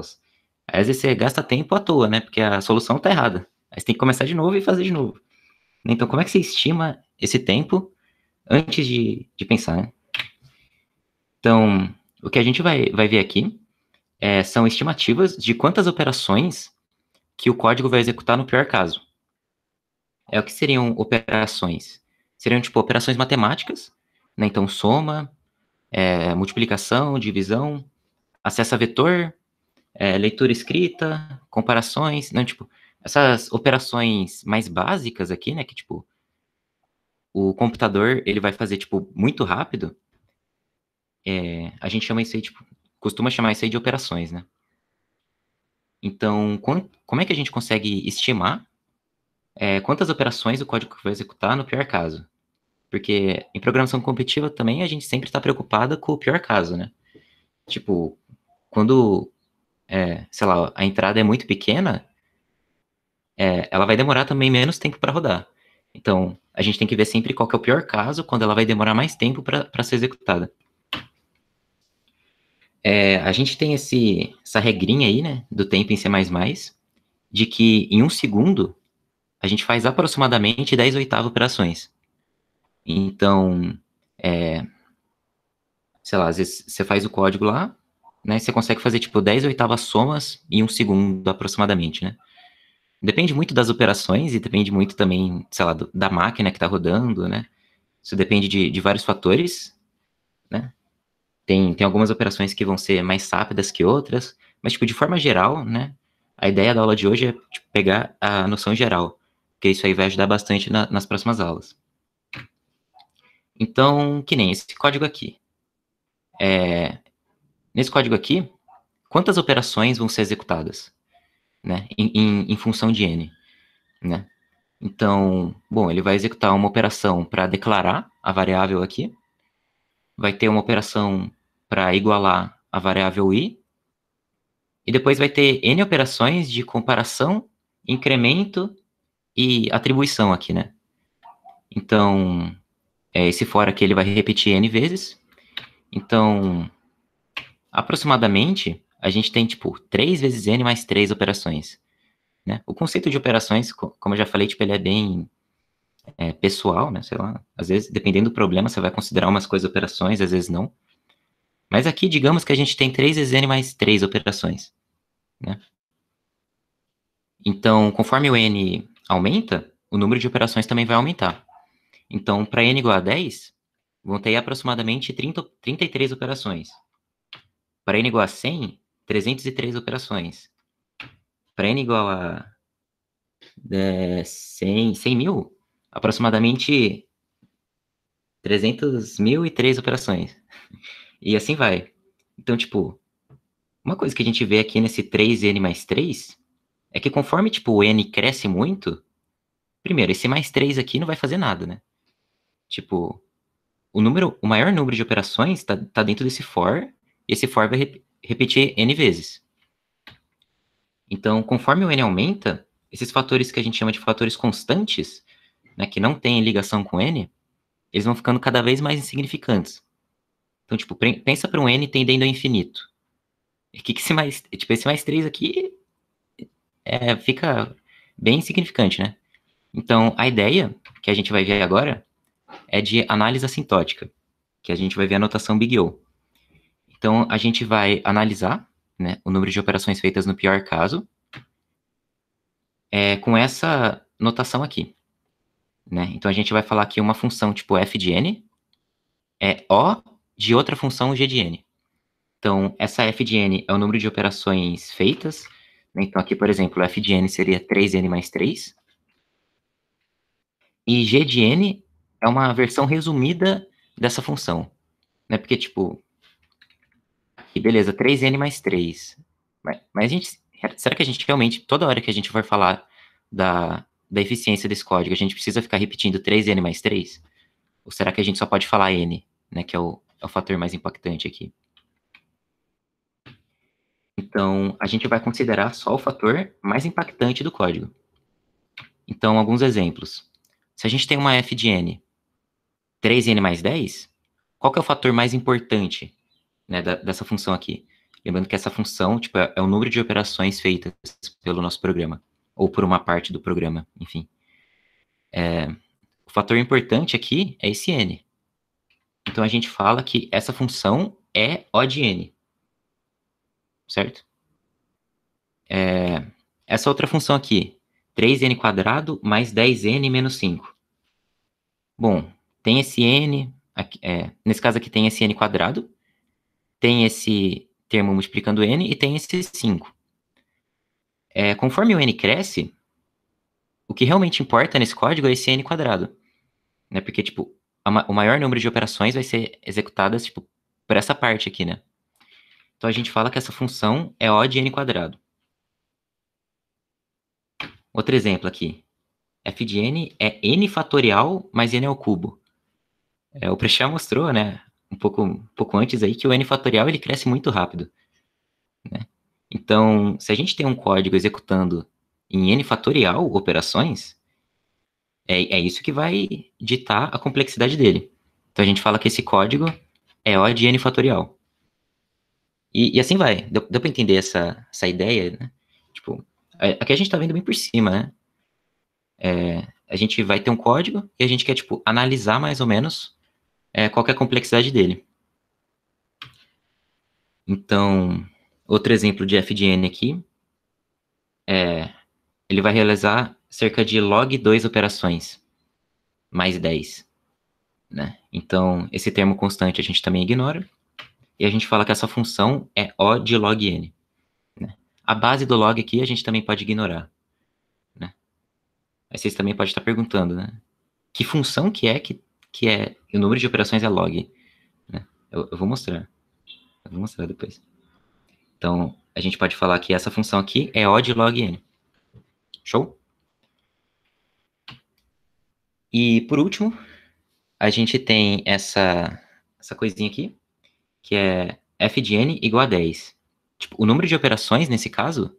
Aí, às vezes você gasta tempo à toa, né? Porque a solução tá errada. Aí você tem que começar de novo e fazer de novo. Então, como é que você estima esse tempo antes de pensar, né? Então, o que a gente vai ver aqui são estimativas de quantas operações que o código vai executar no pior caso. O que seriam operações? Seriam, tipo, operações matemáticas, né? Então, soma, multiplicação, divisão, acesso a vetor, leitura escrita, comparações, né? Tipo, essas operações mais básicas aqui, né? Que, tipo, o computador, ele vai fazer, tipo, muito rápido. A gente chama isso aí, tipo, costuma chamar isso aí de operações, né? Então, como é que a gente consegue estimar quantas operações o código vai executar no pior caso? Porque em programação competitiva também a gente sempre está preocupado com o pior caso, né? Tipo, quando, sei lá, a entrada é muito pequena, ela vai demorar também menos tempo para rodar. Então, a gente tem que ver sempre qual que é o pior caso, quando ela vai demorar mais tempo para ser executada. A gente tem essa regrinha aí, né, do tempo em C++, de que em 1 segundo a gente faz aproximadamente 10 oitavas operações. Então, sei lá, às vezes você faz o código lá, né, você consegue fazer tipo 10 oitavas somas em 1 segundo aproximadamente, né? Depende muito das operações e depende muito também, sei lá, da máquina que está rodando, né? Isso depende de vários fatores, né? Tem algumas operações que vão ser mais rápidas que outras, mas, tipo, de forma geral, né? A ideia da aula de hoje é tipo, pegar a noção geral, porque isso aí vai ajudar bastante nas próximas aulas. Então, que nem esse código aqui. Nesse código aqui, quantas operações vão ser executadas, né? Em função de n, né? Então, bom, ele vai executar uma operação para declarar a variável aqui, vai ter uma operação para igualar a variável i, e depois vai ter n operações de comparação, incremento e atribuição aqui, né? Então, esse for aqui ele vai repetir n vezes. Então, aproximadamente, a gente tem, tipo, 3 vezes n mais 3 operações, né? O conceito de operações, como eu já falei, tipo, ele é bem pessoal, né? Sei lá, às vezes, dependendo do problema, você vai considerar umas coisas operações, às vezes não. Mas aqui, digamos que a gente tem 3 vezes n mais 3 operações, né? Então, conforme o n aumenta, o número de operações também vai aumentar. Então, para n igual a 10, vão ter aproximadamente 33 operações. Para n igual a 100, 303 operações. Para n igual a 100 mil, aproximadamente 300.003 operações. E assim vai. Então, tipo, uma coisa que a gente vê aqui nesse 3n mais 3 é que conforme, tipo, o n cresce muito, primeiro, esse mais 3 aqui não vai fazer nada, né? Tipo, o maior número de operações tá dentro desse for, e esse for vai repetir n vezes. Então, conforme o n aumenta, esses fatores que a gente chama de fatores constantes, né, que não têm ligação com n, eles vão ficando cada vez mais insignificantes. Então, tipo, pensa para um n tendendo ao infinito. Que esse mais 3 aqui fica bem insignificante, né? Então, a ideia que a gente vai ver agora é de análise assintótica, que a gente vai ver a notação Big O. Então, a gente vai analisar, né, o número de operações feitas no pior caso com essa notação aqui, né? Então, a gente vai falar aqui uma função tipo f de n é O de outra função g de n. Então, essa f de n é o número de operações feitas. Então, aqui, por exemplo, f de n seria 3n mais 3. E g de n é uma versão resumida dessa função. Né? Porque, tipo, aqui, beleza, 3n mais 3. Mas a gente, será que a gente realmente, toda hora que a gente for falar da eficiência desse código, a gente precisa ficar repetindo 3n mais 3? Ou será que a gente só pode falar n, né, que é o fator mais impactante aqui? Então, a gente vai considerar só o fator mais impactante do código. Então, alguns exemplos. Se a gente tem uma f de n 3n mais 10, qual que é o fator mais importante, né, dessa função aqui? Lembrando que essa função, tipo, é o número de operações feitas pelo nosso programa, ou por uma parte do programa, enfim. O fator importante aqui é esse n. Então, a gente fala que essa função é O de n. Certo? Essa outra função aqui, 3n quadrado mais 10n menos 5. Bom, tem esse n, aqui, nesse caso aqui tem esse n quadrado, tem esse termo multiplicando n e tem esse 5. Conforme o n cresce, o que realmente importa nesse código é esse n quadrado. Né? Porque, tipo, o maior número de operações vai ser executadas, tipo, por essa parte aqui, né? Então a gente fala que essa função é O de n quadrado. Outro exemplo aqui. F de n é n fatorial mais n ao cubo. O Prechá mostrou, né, um pouco antes aí, que o n fatorial ele cresce muito rápido. Né? Então, se a gente tem um código executando em n fatorial operações, é isso que vai ditar a complexidade dele. Então a gente fala que esse código é O de n fatorial. E assim vai. Deu para entender essa ideia, né? Tipo, aqui a gente está vendo bem por cima, né? A gente vai ter um código e a gente quer, tipo, analisar mais ou menos qual que é a complexidade dele. Então, outro exemplo de f de n aqui ele vai realizar cerca de log 2 operações, mais 10. Né? Então, esse termo constante a gente também ignora, e a gente fala que essa função é O de log n. Né? A base do log aqui a gente também pode ignorar. Né? Aí vocês também podem estar perguntando, né? Que função que é o número de operações é log? Né? Eu vou mostrar. Eu vou mostrar depois. Então, a gente pode falar que essa função aqui é O de log n. Show? E, por último, a gente tem essa coisinha aqui, que é f de n igual a 10. Tipo, o número de operações, nesse caso,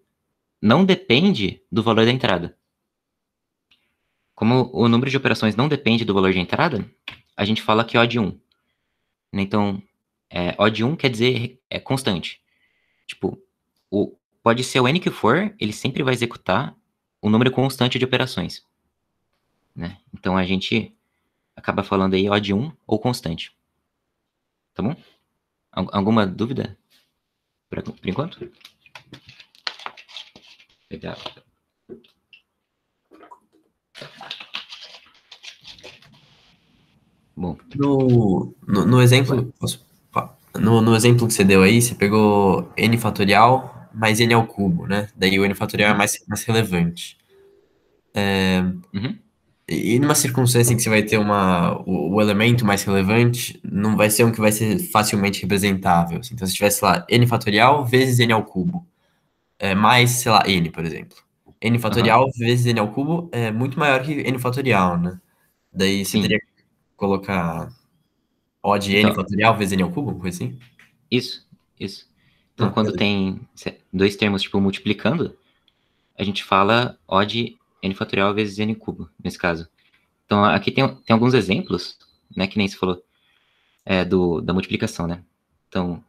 não depende do valor da entrada. Como o número de operações não depende do valor de entrada, a gente fala que é O de 1. Então, O de 1 quer dizer constante. Tipo, pode ser o n que for, ele sempre vai executar um número constante de operações. Né? Então, a gente acaba falando aí O de 1 ou constante. Tá bom? Alguma dúvida por enquanto? Legal. Bom. No exemplo, no exemplo que você deu aí, você pegou n fatorial mais n ao cubo, né? Daí o n fatorial é mais relevante. Uhum. E numa circunstância em que você vai ter o elemento mais relevante, não vai ser um que vai ser facilmente representável. Assim. Então, se tivesse lá n fatorial vezes n ao cubo, mais, sei lá, n, por exemplo. N fatorial vezes n ao cubo é muito maior que n fatorial, né? Daí você Sim. teria que colocar O de n Então, fatorial vezes n ao cubo, coisa assim? isso. Então, quando Beleza. tem dois termos, tipo, multiplicando, a gente fala O de n fatorial vezes n cubo, nesse caso. Então, aqui tem alguns exemplos, né, que nem se falou, da multiplicação, né? Então,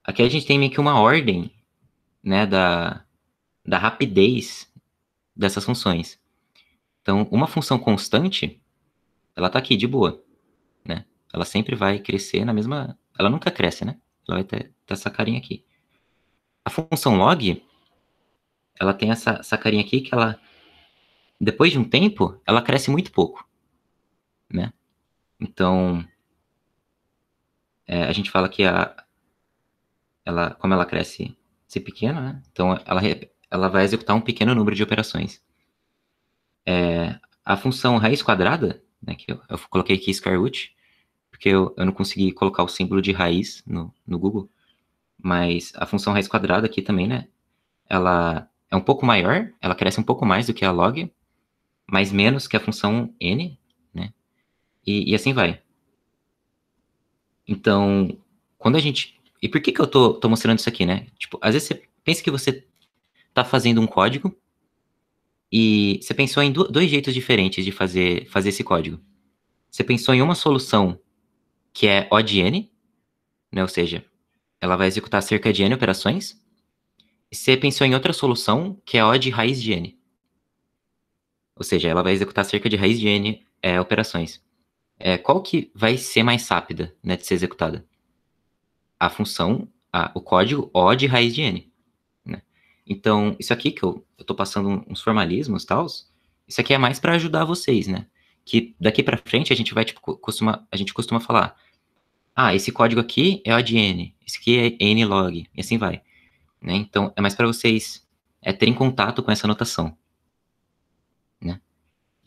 aqui a gente tem meio que uma ordem, né, da rapidez dessas funções. Então, uma função constante, ela tá aqui de boa, né? Ela sempre vai crescer na mesma... Ela nunca cresce, né? Ela vai ter essa carinha aqui. A função log, ela tem essa carinha aqui que ela, depois de um tempo, ela cresce muito pouco, né? Então, a gente fala que como ela cresce pequena, né? Então ela vai executar um pequeno número de operações. A função raiz quadrada, né, que eu coloquei aqui square root, porque eu não consegui colocar o símbolo de raiz no Google, mas a função raiz quadrada aqui também, né, ela é um pouco maior, ela cresce um pouco mais do que a log, mas menos que a função n, né, e assim vai. Então, quando a gente... E por que eu tô mostrando isso aqui, né? Tipo, às vezes você pensa que você tá fazendo um código e você pensou em dois jeitos diferentes de fazer esse código. Você pensou em uma solução que é O de n, né? Ou seja, ela vai executar cerca de n operações. E você pensou em outra solução que é O de raiz de n. Ou seja, ela vai executar cerca de raiz de n operações. Qual que vai ser mais rápida, né, de ser executada? A função, o código O de raiz de n. Né? Então, isso aqui que eu tô passando uns formalismos e tal, isso aqui é mais para ajudar vocês, né? Que daqui para frente a gente vai, tipo, a gente costuma falar, esse código aqui é O de n, esse aqui é n log, e assim vai. Né? Então, é mais para vocês terem contato com essa notação. Né?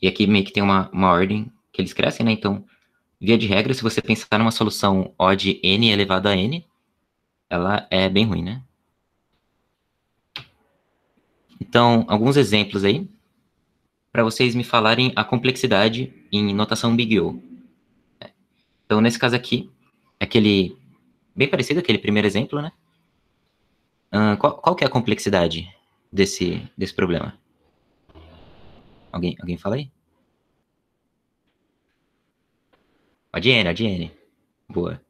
E aqui meio que tem uma ordem que eles crescem, né? Então, via de regra, se você pensar numa solução O de n elevado a n, ela é bem ruim, né? Então, alguns exemplos aí, para vocês me falarem a complexidade em notação Big O. Então, nesse caso aqui, aquele bem parecido aquele primeiro exemplo, né? Qual que é a complexidade desse problema? Alguém fala aí? O de n, O de n. Boa.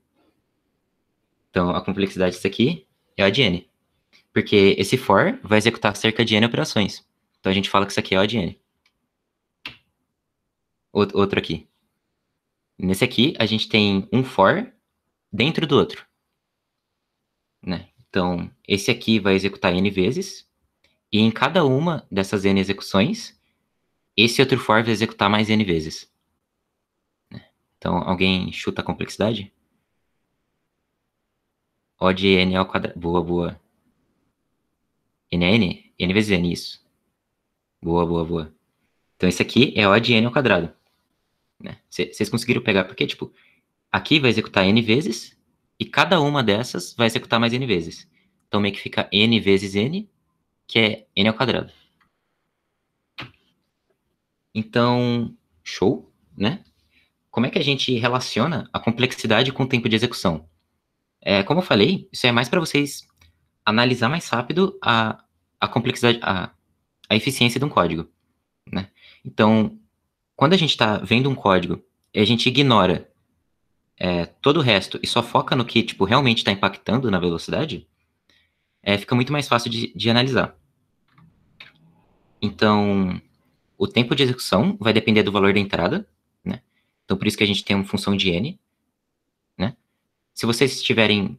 Então, a complexidade disso aqui é O de n. Porque esse for vai executar cerca de n operações. Então, a gente fala que isso aqui é O de n. Outro aqui. Nesse aqui, a gente tem um for dentro do outro. Né? Então, esse aqui vai executar n vezes. E em cada uma dessas n execuções, esse outro for vai executar mais n vezes. Né? Então, alguém chuta a complexidade? O de n ao quadrado. Boa, boa. N é n? N vezes n, isso. Boa, boa, boa. Então, esse aqui é O de n ao quadrado. Né? Vocês conseguiram pegar? Porque, tipo, aqui vai executar n vezes, e cada uma dessas vai executar mais n vezes. Então, meio que fica n vezes n, que é n ao quadrado. Então, show, né? Como é que a gente relaciona a complexidade com o tempo de execução? Como eu falei, isso é mais para vocês analisar mais rápido a complexidade, a eficiência de um código. Né? Então, quando a gente está vendo um código e a gente ignora todo o resto e só foca no que tipo, realmente está impactando na velocidade, fica muito mais fácil de analisar. Então, o tempo de execução vai depender do valor da entrada, né? Então, por isso que a gente tem uma função de n, né? Se vocês tiverem,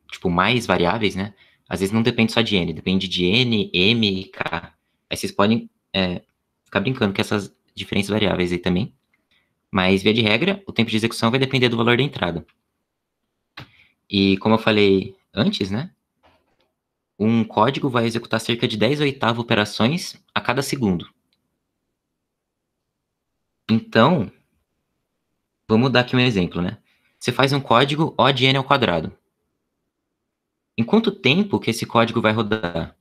tipo, mais variáveis, né? Às vezes não depende só de n, depende de n, m e k. Aí vocês podem ficar brincando com essas diferentes variáveis aí também. Mas, via de regra, o tempo de execução vai depender do valor da entrada. E, como eu falei antes, né? Um código vai executar cerca de 10/8 operações a cada segundo. Então, vamos dar aqui um exemplo, né? Você faz um código O de n ao quadrado. Em quanto tempo que esse código vai rodar?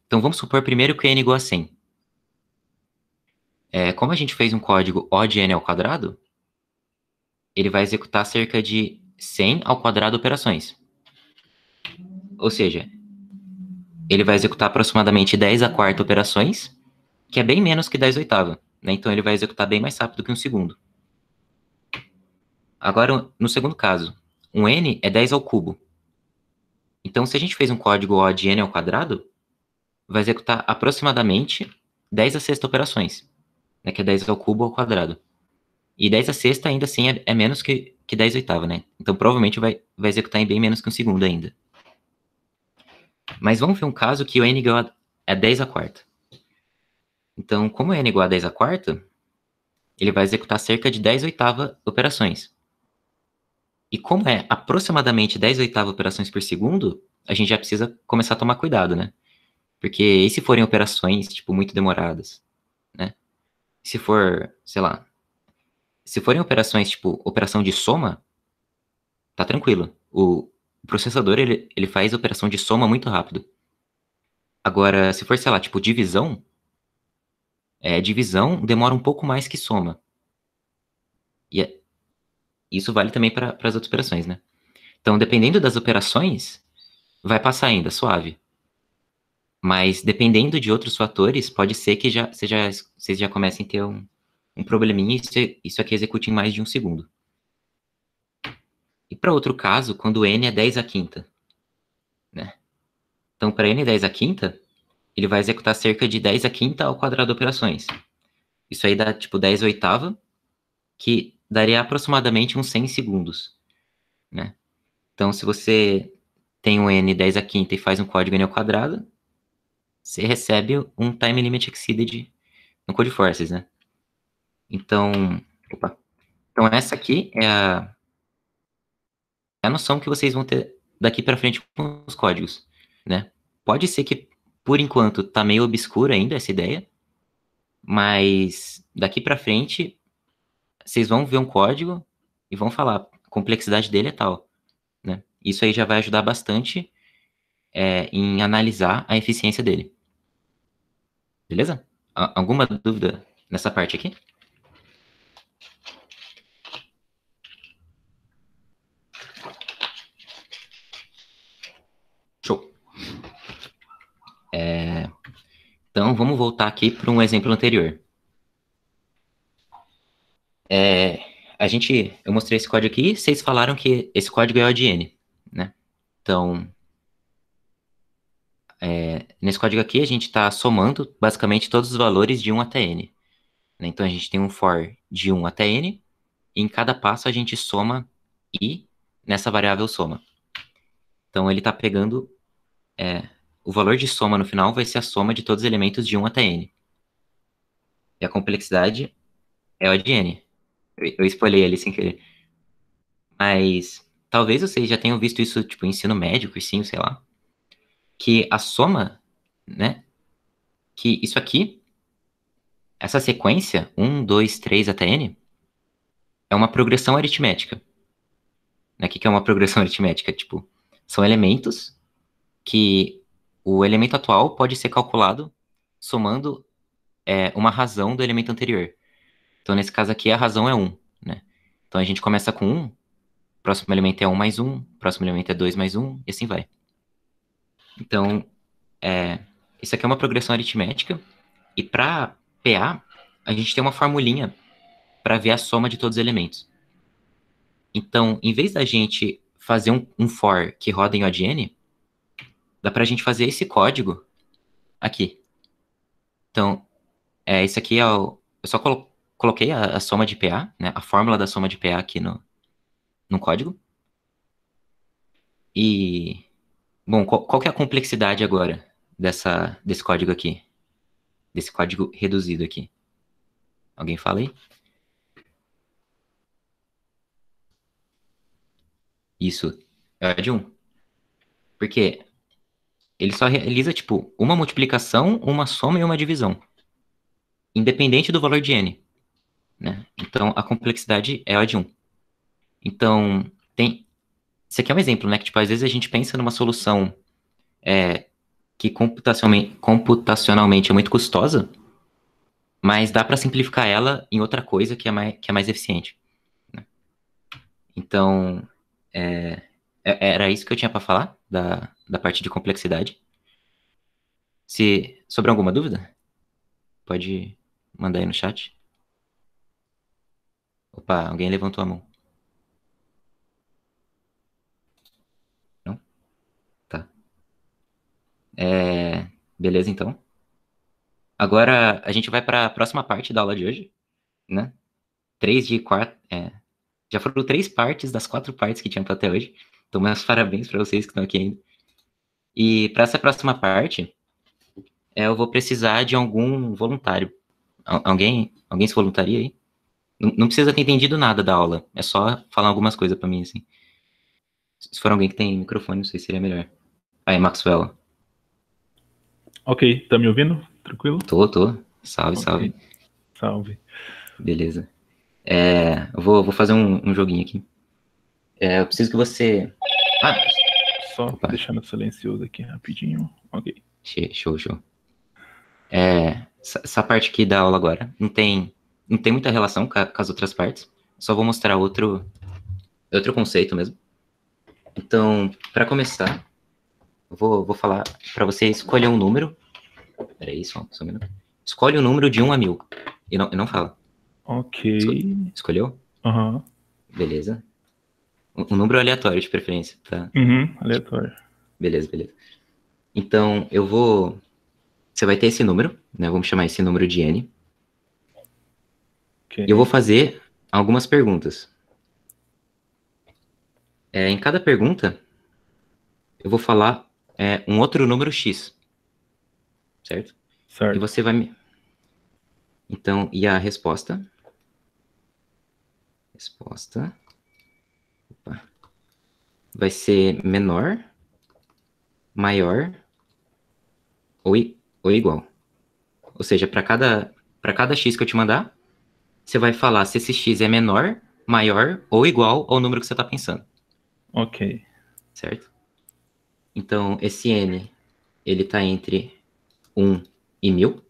Então, vamos supor primeiro que n igual a 100. Como a gente fez um código O de n ao quadrado, ele vai executar cerca de 100 ao quadrado operações. Ou seja, ele vai executar aproximadamente 10⁴ operações, que é bem menos que 10/8. Né? Então, ele vai executar bem mais rápido que um segundo. Agora, no segundo caso, um n é 10 ao cubo. Então, se a gente fez um código O de n ao quadrado, vai executar aproximadamente 10⁶ operações, né, que é 10 ao cubo ao quadrado. E 10⁶ ainda assim é menos que 10/8, né? Então, provavelmente vai executar em bem menos que um segundo ainda. Mas vamos ver um caso que o n igual a 10⁴. Então, como o n igual a 10⁴, ele vai executar cerca de 10/8 operações. E como é aproximadamente 10/8 operações por segundo, a gente já precisa começar a tomar cuidado, né? Porque e se forem operações, tipo, muito demoradas, né? Se for, sei lá, se forem operações, tipo, operação de soma, tá tranquilo. O processador, ele faz operação de soma muito rápido. Agora, se for, sei lá, tipo, divisão, divisão demora um pouco mais que soma. E isso vale também para as outras operações, né? Então, dependendo das operações, vai passar ainda, suave. Mas dependendo de outros fatores, pode ser que vocês já comecem a ter um probleminha e isso aqui execute em mais de 1 segundo. E para outro caso, quando n é 10 à quinta, né? Então, para n 10 à quinta, ele vai executar cerca de 10 à quinta ao quadrado operações. Isso aí dá, tipo, 10/8, que daria aproximadamente uns 100 segundos, né? Então, se você tem um n 10 à quinta e faz um código n ao quadrado, você recebe um time limit exceeded no Codeforces, né? Então, então essa aqui é a noção que vocês vão ter daqui para frente com os códigos, né? Pode ser que, por enquanto, tá meio obscura ainda essa ideia, mas daqui para frente, vocês vão ver um código e vão falar, a complexidade dele é tal, né? Isso aí já vai ajudar bastante em analisar a eficiência dele. Beleza? Alguma dúvida nessa parte aqui? Show. Então, vamos voltar aqui para um exemplo anterior. Eu mostrei esse código aqui, vocês falaram que esse código é O de N, né? Então, nesse código aqui, a gente está somando basicamente todos os valores de 1 até N, né? Então, a gente tem um for de 1 até N, e em cada passo a gente soma I nessa variável soma. Então, ele está pegando... o valor de soma no final vai ser a soma de todos os elementos de 1 até N. E a complexidade é O de N. Eu spoilei ali sem querer. Mas talvez vocês já tenham visto isso, tipo, em ensino médio, cursinho, sei lá. Que a soma, né? Que isso aqui, essa sequência, 1, 2, 3 até N, é uma progressão aritmética. Né? O que é uma progressão aritmética? Tipo, são elementos que o elemento atual pode ser calculado somando uma razão do elemento anterior. Então, nesse caso aqui, a razão é 1, né? Então, a gente começa com 1, próximo elemento é 1 mais 1, próximo elemento é 2 mais 1, e assim vai. Então, isso aqui é uma progressão aritmética, e para PA, a gente tem uma formulinha para ver a soma de todos os elementos. Então, em vez da gente fazer um for que roda em O de N, dá para a gente fazer esse código aqui. Então, isso aqui eu só coloquei a soma de PA, né, a fórmula da soma de PA aqui no código. E, bom, qual que é a complexidade agora desse código aqui? Desse código reduzido aqui? Alguém fala aí? Isso é O de 1. Porque ele só realiza, tipo, uma multiplicação, uma soma e uma divisão. Independente do valor de n. Né? Então, a complexidade é O de 1. Então, esse aqui é um exemplo, né? Que, tipo, às vezes a gente pensa numa solução que computacionalmente é muito custosa, mas dá para simplificar ela em outra coisa que é mais eficiente. Né? Então, era isso que eu tinha para falar da parte de complexidade. Se sobre alguma dúvida, pode mandar aí no chat. Opa, alguém levantou a mão. Não? Tá. Beleza, então. Agora a gente vai para a próxima parte da aula de hoje, né? 3 de 4. Já foram 3 partes das 4 partes que tinham até hoje. Então, meus parabéns para vocês que estão aqui ainda. E para essa próxima parte, eu vou precisar de algum voluntário. Alguém se voluntaria aí? Não precisa ter entendido nada da aula. É só falar algumas coisas para mim, assim. Se for alguém que tem microfone, não sei se seria melhor. Aí, Maxwell. Ok, tá me ouvindo? Tranquilo? Tô. Salve, Ok. salve. Salve. Beleza. Eu vou fazer um joguinho aqui. Eu preciso que você... Só Opa. deixando silencioso aqui rapidinho. Ok. Show. Essa parte aqui da aula agora não tem muita relação com as outras partes. Só vou mostrar outro conceito mesmo. Então, para começar, eu vou falar para você escolher um número. Peraí, só um minuto. Escolhe um número de 1 a 1000. E não fala. Ok. Escolheu? Aham. Beleza. Um número aleatório, de preferência, tá? Aleatório. Beleza. Então, você vai ter esse número, né? Vamos chamar esse número de N. Ok. E eu vou fazer algumas perguntas. Em cada pergunta, eu vou falar um outro número X. Certo? Certo. E você vai me... Então, e a resposta? Opa. Vai ser menor, maior ou igual. Ou seja, para cada X que eu te mandar, você vai falar se esse X é menor, maior ou igual ao número que você está pensando. Ok. Certo? Então, esse N, ele está entre 1 e 1000.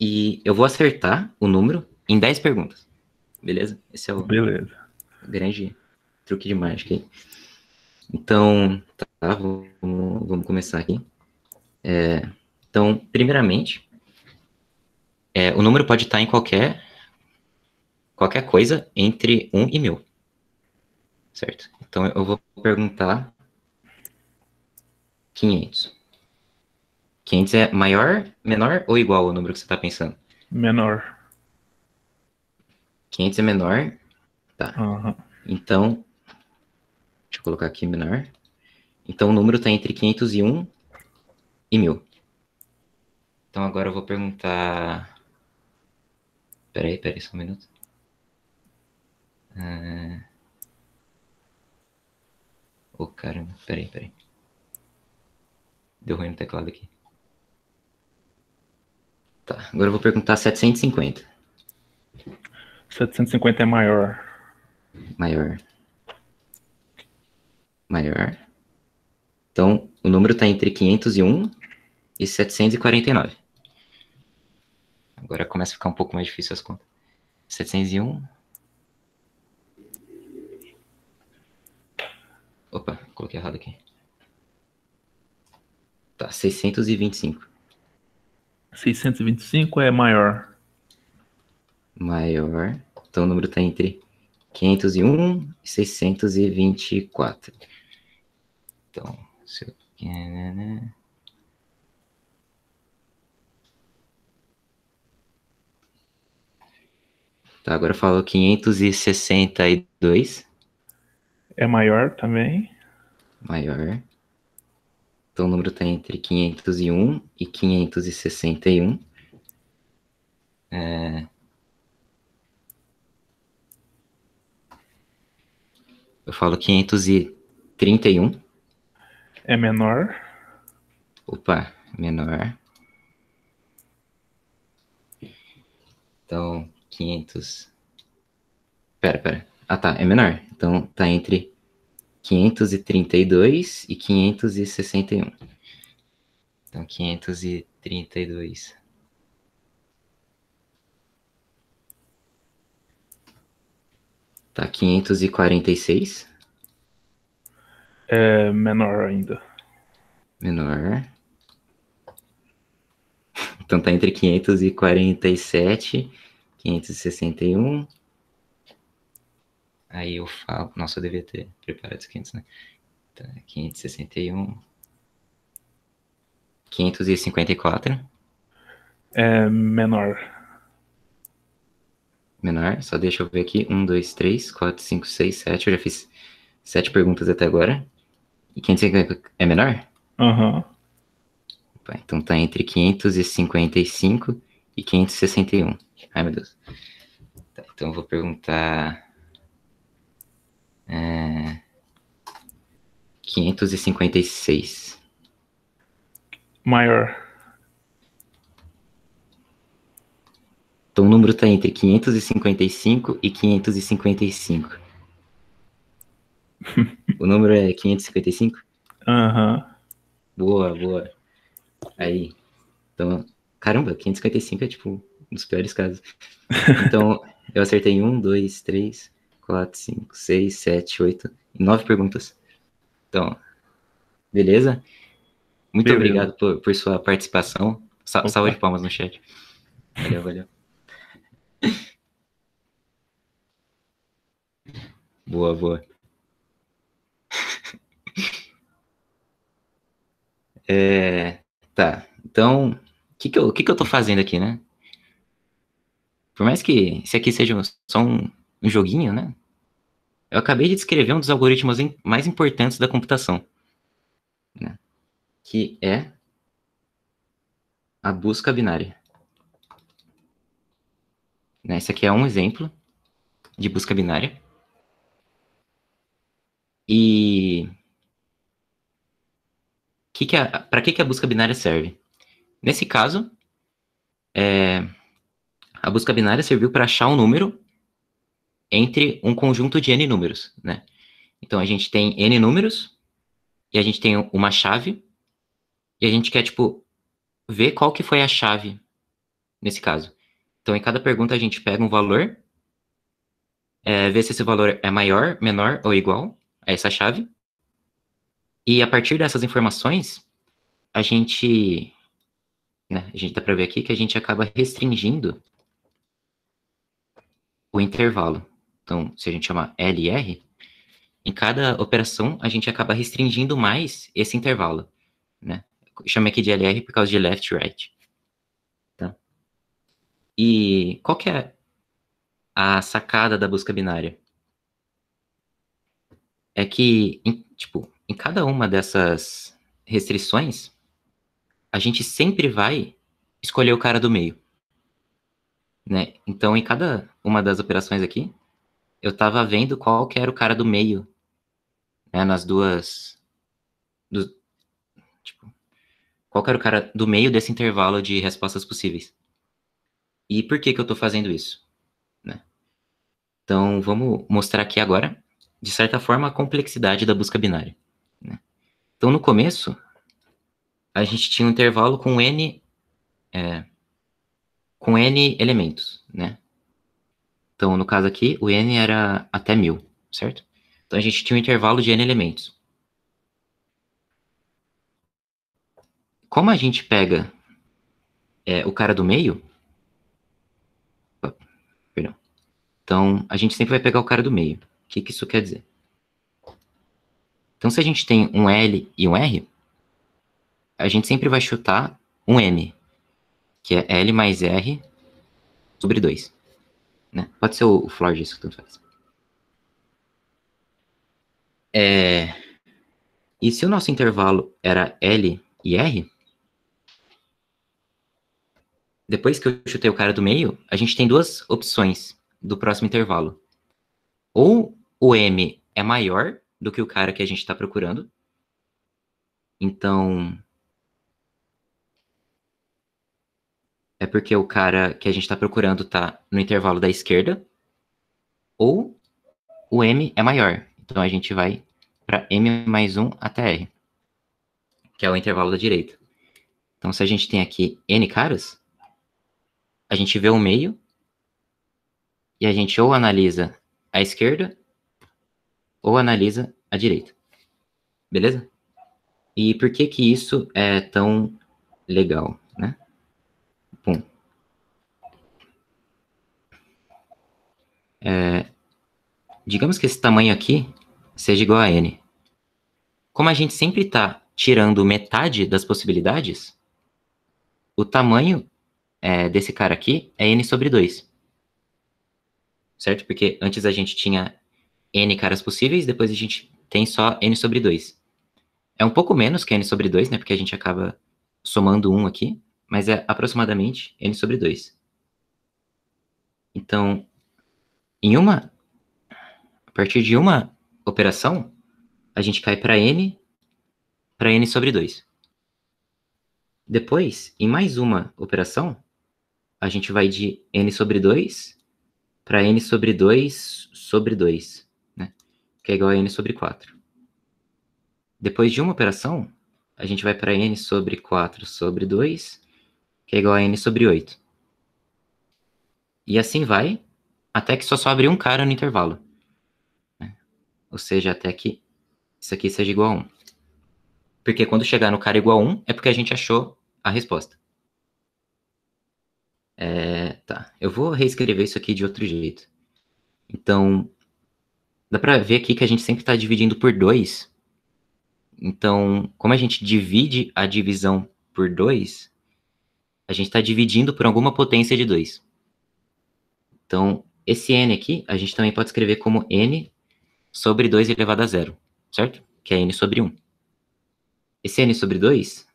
E eu vou acertar o número em 10 perguntas. Beleza? Esse é o Beleza. grande truque de mágica aí. Então, tá, vamos começar aqui. Então, primeiramente, o número pode estar em qualquer coisa entre 1 e 1000. Certo? Então, eu vou perguntar 500. 500 é maior, menor ou igual ao número que você está pensando? Menor. 500 é menor. Tá. Aham. Então, deixa eu colocar aqui menor. Então, o número está entre 501 e 1000. Então, agora eu vou perguntar... Peraí, só um minuto. Caramba, peraí. Deu ruim no teclado aqui. Tá, agora eu vou perguntar 750. 750 é maior. Maior. Então, o número está entre 501 e 749. Agora começa a ficar um pouco mais difícil as contas. 701. Opa, coloquei errado aqui. Tá, 625. 625 é maior. Maior. Então, o número está entre 501 e 624. Então, se eu... Tá, agora eu falo 562. É maior também. Maior. Então, o número está entre 501 e 561. Eu falo 531. É menor. Opa, menor. Então, 500... Pera. Ah, tá, é menor. Então, tá entre 532 e 561. Então, 532. Tá, 546. É menor ainda. Menor. Então, tá entre 547 e 561. Aí eu falo... Nossa, eu devia ter preparado os 500, né? Tá, 561. 554. É menor. Menor, só deixa eu ver aqui. 1, 2, 3, 4, 5, 6, 7. Eu já fiz 7 perguntas até agora. E 550 é menor? Aham. Opa, então tá entre 555 e 561. Ai, meu Deus. Tá, então eu vou perguntar... 556. Maior. Então o número está entre 555 e 555. O número é 555? Aham. Boa, boa. Aí. Então, caramba, 555 é tipo um dos piores casos. Então, eu acertei 1, 2, 3, 4, 5, 6, 7, 8, 9 perguntas. Então, beleza? Muito Beleza. obrigado por sua participação. Salva de palmas no chat. Valeu, valeu. Boa, boa. Tá, então, o que eu tô fazendo aqui, né? Por mais que esse aqui seja só um joguinho, né? Eu acabei de descrever um dos algoritmos mais importantes da computação, né? Que é a busca binária. Né? Esse aqui é um exemplo de busca binária. E para que a busca binária serve? Nesse caso, a busca binária serviu para achar um número entre um conjunto de n números, né? Então a gente tem n números e a gente tem uma chave e a gente quer, tipo, ver qual que foi a chave nesse caso. Então em cada pergunta a gente pega um valor, vê se esse valor é maior, menor ou igual a essa chave. E a partir dessas informações, a gente dá para ver aqui que a gente acaba restringindo o intervalo. Então, se a gente chamar L e R, em cada operação a gente acaba restringindo mais esse intervalo, né? Eu chamei aqui de LR por causa de left e right. Tá? E qual que é a sacada da busca binária? É que, em cada uma dessas restrições, a gente sempre vai escolher o cara do meio. Né? Então, em cada uma das operações aqui, eu estava vendo qual que era o cara do meio, né, nas duas... qual que era o cara do meio desse intervalo de respostas possíveis. E por que eu estou fazendo isso? Né? Então, vamos mostrar aqui agora, de certa forma, a complexidade da busca binária. Né? Então, no começo, a gente tinha um intervalo com n elementos, né? Então, no caso aqui, o n era até 1000, certo? Então, a gente tinha um intervalo de n elementos. Como a gente pega o cara do meio... Perdão. Então, a gente sempre vai pegar o cara do meio. O que isso quer dizer? Então, se a gente tem um L e um R, a gente sempre vai chutar um N, que é L mais R sobre 2. Né? Pode ser o floor disso, tanto faz. E se o nosso intervalo era L e R, depois que eu chutei o cara do meio, a gente tem duas opções do próximo intervalo. Ou o M é maior do que o cara que a gente está procurando. Então, é porque o cara que a gente está procurando está no intervalo da esquerda. Ou o M é maior. Então, a gente vai para M mais 1 até R, que é o intervalo da direita. Então, se a gente tem aqui N caras, a gente vê o meio e a gente ou analisa a esquerda ou analisa a direita. Beleza? E por que isso é tão legal, né? Bom, digamos que esse tamanho aqui seja igual a n. Como a gente sempre está tirando metade das possibilidades, o tamanho desse cara aqui é n sobre 2. Certo? Porque antes a gente tinha n caras possíveis, depois a gente tem só n sobre 2. É um pouco menos que n sobre 2, né? Porque a gente acaba somando 1 aqui, mas é aproximadamente n sobre 2. Então, a partir de uma operação, a gente cai para n para n sobre 2. Depois, em mais uma operação, a gente vai de n sobre 2 para n sobre 2 sobre 2, né? Que é igual a n sobre 4. Depois de uma operação, a gente vai para n sobre 4 sobre 2, que é igual a n sobre 8. E assim vai, até que só sobre um cara no intervalo. Né? Ou seja, até que isso aqui seja igual a 1. Porque quando chegar no cara igual a 1, é porque a gente achou a resposta. Tá, eu vou reescrever isso aqui de outro jeito. Então, dá pra ver aqui que a gente sempre está dividindo por 2. Então, como a gente divide a divisão por 2, a gente está dividindo por alguma potência de 2. Então, esse n aqui, a gente também pode escrever como n sobre 2 elevado a 0, certo? Que é n sobre 1. Esse n sobre 2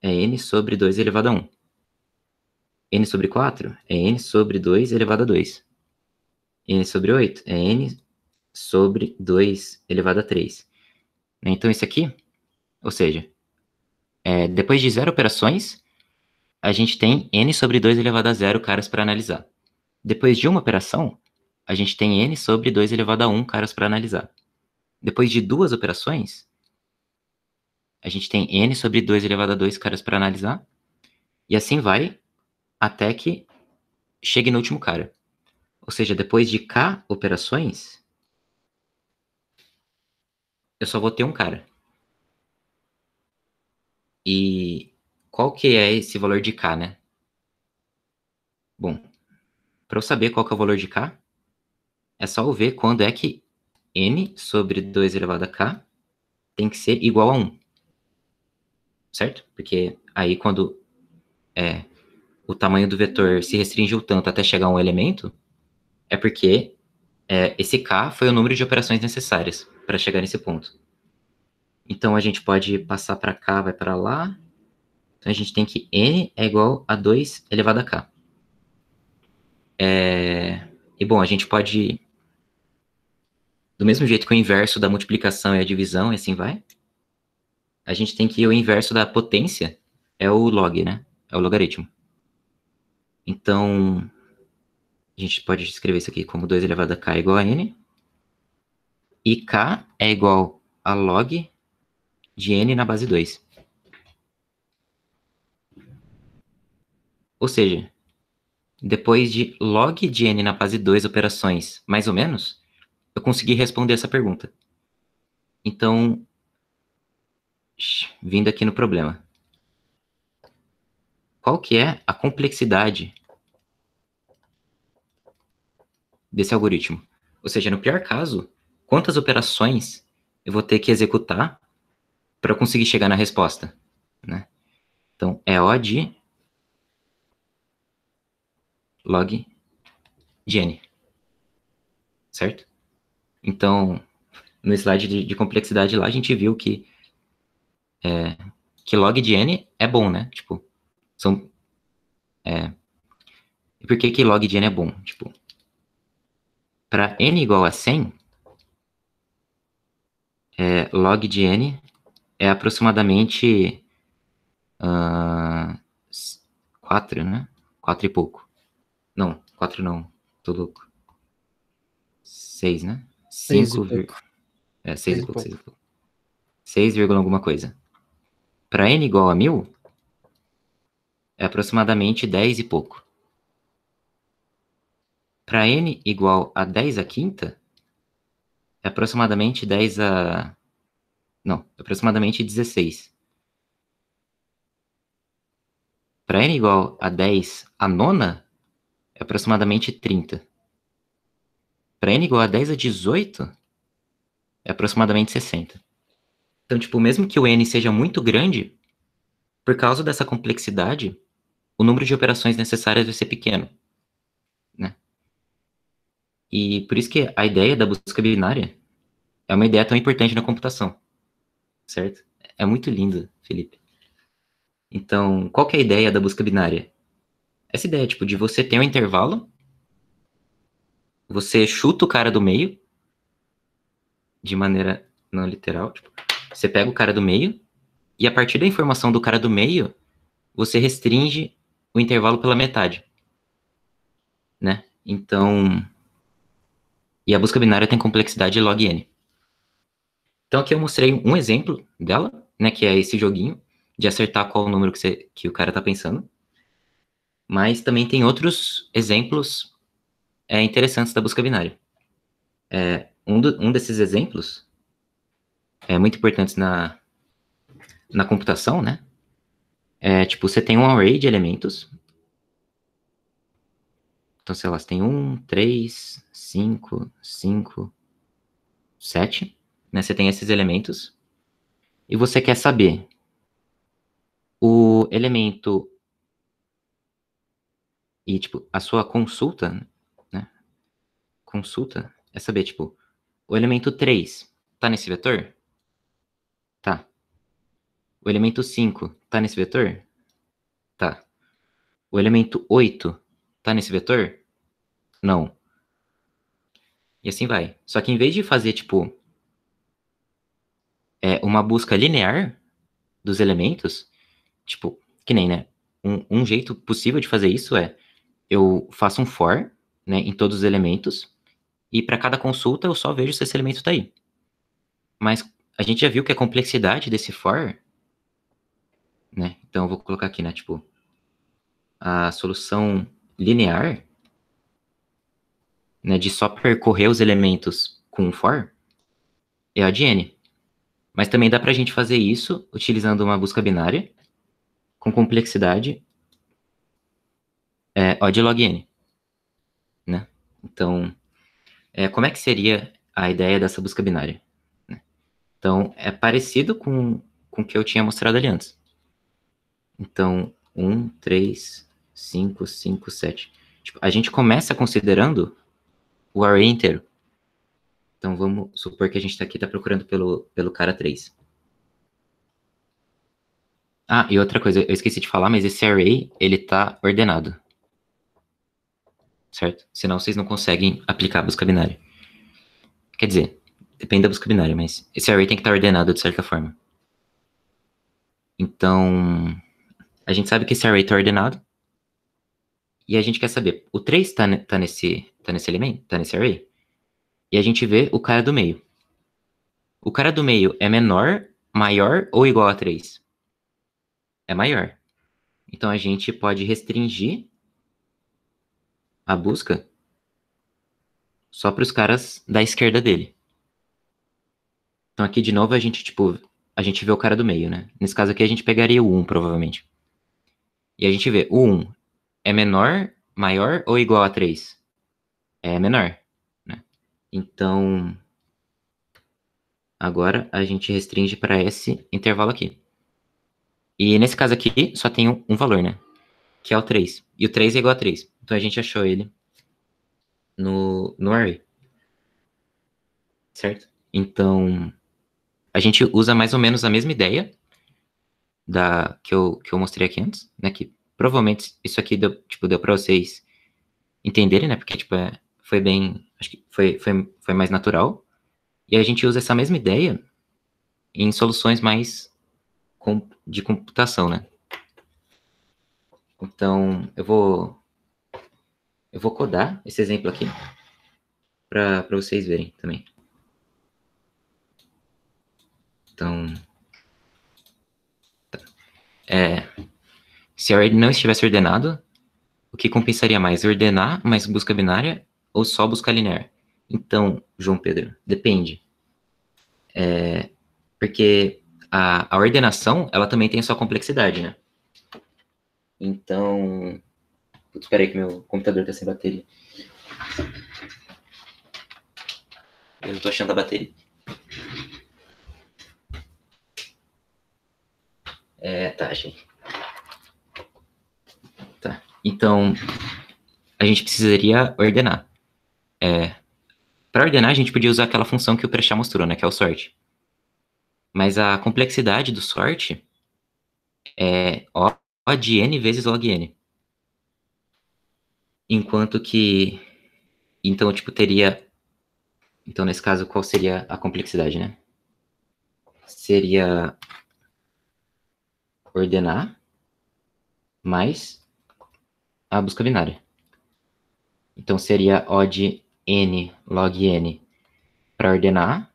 é n sobre 2 elevado a 1. N sobre 4 é n sobre 2 elevado a 2. N sobre 8 é n sobre 2 elevado a 3. Então, isso aqui, ou seja, depois de 0 operações, a gente tem n sobre 2 elevado a 0 caras para analisar. Depois de uma operação, a gente tem n sobre 2 elevado a 1 caras para analisar. Depois de 2 operações, a gente tem n sobre 2 elevado a 2 caras para analisar. E assim vai até que chegue no último cara. Ou seja, depois de k operações, eu só vou ter um cara. E qual que é esse valor de k, né? Bom, para eu saber qual que é o valor de k, é só eu ver quando é que n sobre 2 elevado a k tem que ser igual a 1. Certo? Porque aí quando o tamanho do vetor se restringiu tanto até chegar a um elemento, é porque esse k foi o número de operações necessárias para chegar nesse ponto. Então, a gente pode passar para cá, vai para lá. Então, a gente tem que n é igual a 2 elevado a k. E, bom, a gente pode, do mesmo jeito que o inverso da multiplicação é a divisão, e assim vai, a gente tem que o inverso da potência é o log, né? É o logaritmo. Então, a gente pode escrever isso aqui como 2 elevado a k igual a n. E k é igual a log de n na base 2. Ou seja, depois de log de n na base 2 operações, mais ou menos, eu consegui responder essa pergunta. Então, vindo aqui no problema. Qual que é a complexidade desse algoritmo? Ou seja, no pior caso, quantas operações eu vou ter que executar para eu conseguir chegar na resposta? Né? Então, é O de log de n. Certo? Então, no slide de complexidade lá, a gente viu que log de n é bom, né? Tipo, E por que log de n é bom? Tipo, para n igual a 100, log de n é aproximadamente 4, né? 4 e pouco. Não, 4 não. Tô louco. 6, né? 6 e pouco. 6 e pouco, 6 e pouco. 6, alguma coisa. Para n igual a 1000, é aproximadamente 10 e pouco. Para n igual a 10 a quinta, é aproximadamente 10 a... Não, aproximadamente 16. Para n igual a 10 a nona, é aproximadamente 30. Para n igual a 10 a 18, é aproximadamente 60. Então, tipo, mesmo que o n seja muito grande, por causa dessa complexidade, o número de operações necessárias vai ser pequeno. Né? E por isso que a ideia da busca binária é uma ideia tão importante na computação. Certo? É muito lindo, Felipe. Então, qual que é a ideia da busca binária? Essa ideia, tipo, de você ter um intervalo, você chuta o cara do meio, de maneira não literal, tipo, Você pega o cara do meio, e a partir da informação do cara do meio, você restringe o intervalo pela metade, né? Então, e a busca binária tem complexidade log n. Então aqui eu mostrei um exemplo dela, né, que é esse joguinho, de acertar qual o número que o cara tá pensando. Mas também tem outros exemplos interessantes da busca binária. Um desses exemplos é muito importante na computação, né? Tipo, você tem um array de elementos. Então, sei lá, você tem 1, 3, 5, 5, 7. Né? Você tem esses elementos. E você quer saber o elemento e, tipo, a sua consulta, né? Consulta é saber, tipo, o elemento 3 tá nesse vetor? Tá. O elemento 5 tá nesse vetor? Tá. O elemento 8 tá nesse vetor? Não. E assim vai. Só que em vez de fazer, tipo, uma busca linear dos elementos, tipo, que nem, né? Um jeito possível de fazer isso é eu faço um for, né, em todos os elementos, e para cada consulta eu só vejo se esse elemento tá aí. Mas a gente já viu que a complexidade desse for, né? Então eu vou colocar aqui, né, tipo, a solução linear, né, de só percorrer os elementos com um for, é a de n. Mas também dá pra gente fazer isso utilizando uma busca binária com complexidade O de log n, né? Então, como é que seria a ideia dessa busca binária? Então, é parecido com o que eu tinha mostrado ali antes. Então, 1, 3, 5, 5, 7. Tipo, a gente começa considerando o array inteiro. Então, vamos supor que a gente tá procurando pelo cara 3. Ah, e outra coisa, eu esqueci de falar, mas esse array, ele tá ordenado. Certo? Senão vocês não conseguem aplicar a busca binária. Quer dizer, depende da busca binária, mas esse array tem que estar ordenado de certa forma. Então, a gente sabe que esse array está ordenado. E a gente quer saber, o 3 tá nesse elemento? Tá nesse array? E a gente vê o cara do meio. O cara do meio é menor, maior ou igual a 3? É maior. Então a gente pode restringir a busca só para os caras da esquerda dele. Então aqui de novo a gente, tipo, a gente vê o cara do meio, né? Nesse caso aqui a gente pegaria o 1, provavelmente. E a gente vê, o 1 é menor, maior ou igual a 3? É menor, né? Então, agora a gente restringe para esse intervalo aqui. E nesse caso aqui só tem um valor, né? Que é o 3. E o 3 é igual a 3. Então a gente achou ele no array. Certo? Então, a gente usa mais ou menos a mesma ideia que eu mostrei aqui antes, né? Que provavelmente isso aqui deu para vocês entenderem, né? Porque, tipo, foi bem... Acho que foi mais natural. E a gente usa essa mesma ideia em soluções mais de computação, né? Então, eu vou codar esse exemplo aqui para vocês verem também. Então, se o array não estivesse ordenado, o que compensaria mais? Ordenar mais busca binária ou só busca linear? Então, João Pedro, depende. Porque a ordenação, ela também tem a sua complexidade, né? Então... Putz, espera aí que meu computador tá sem bateria. Eu não tô achando a bateria. Tá, achei. Tá. Então, a gente precisaria ordenar. Para ordenar, a gente podia usar aquela função que o Prechá mostrou, né? Que é o sort. Mas a complexidade do sort é O de n vezes log n. Enquanto que... Então, tipo, teria... Então, nesse caso, qual seria a complexidade, né? seria ordenar mais a busca binária. Então, seria O de n log n para ordenar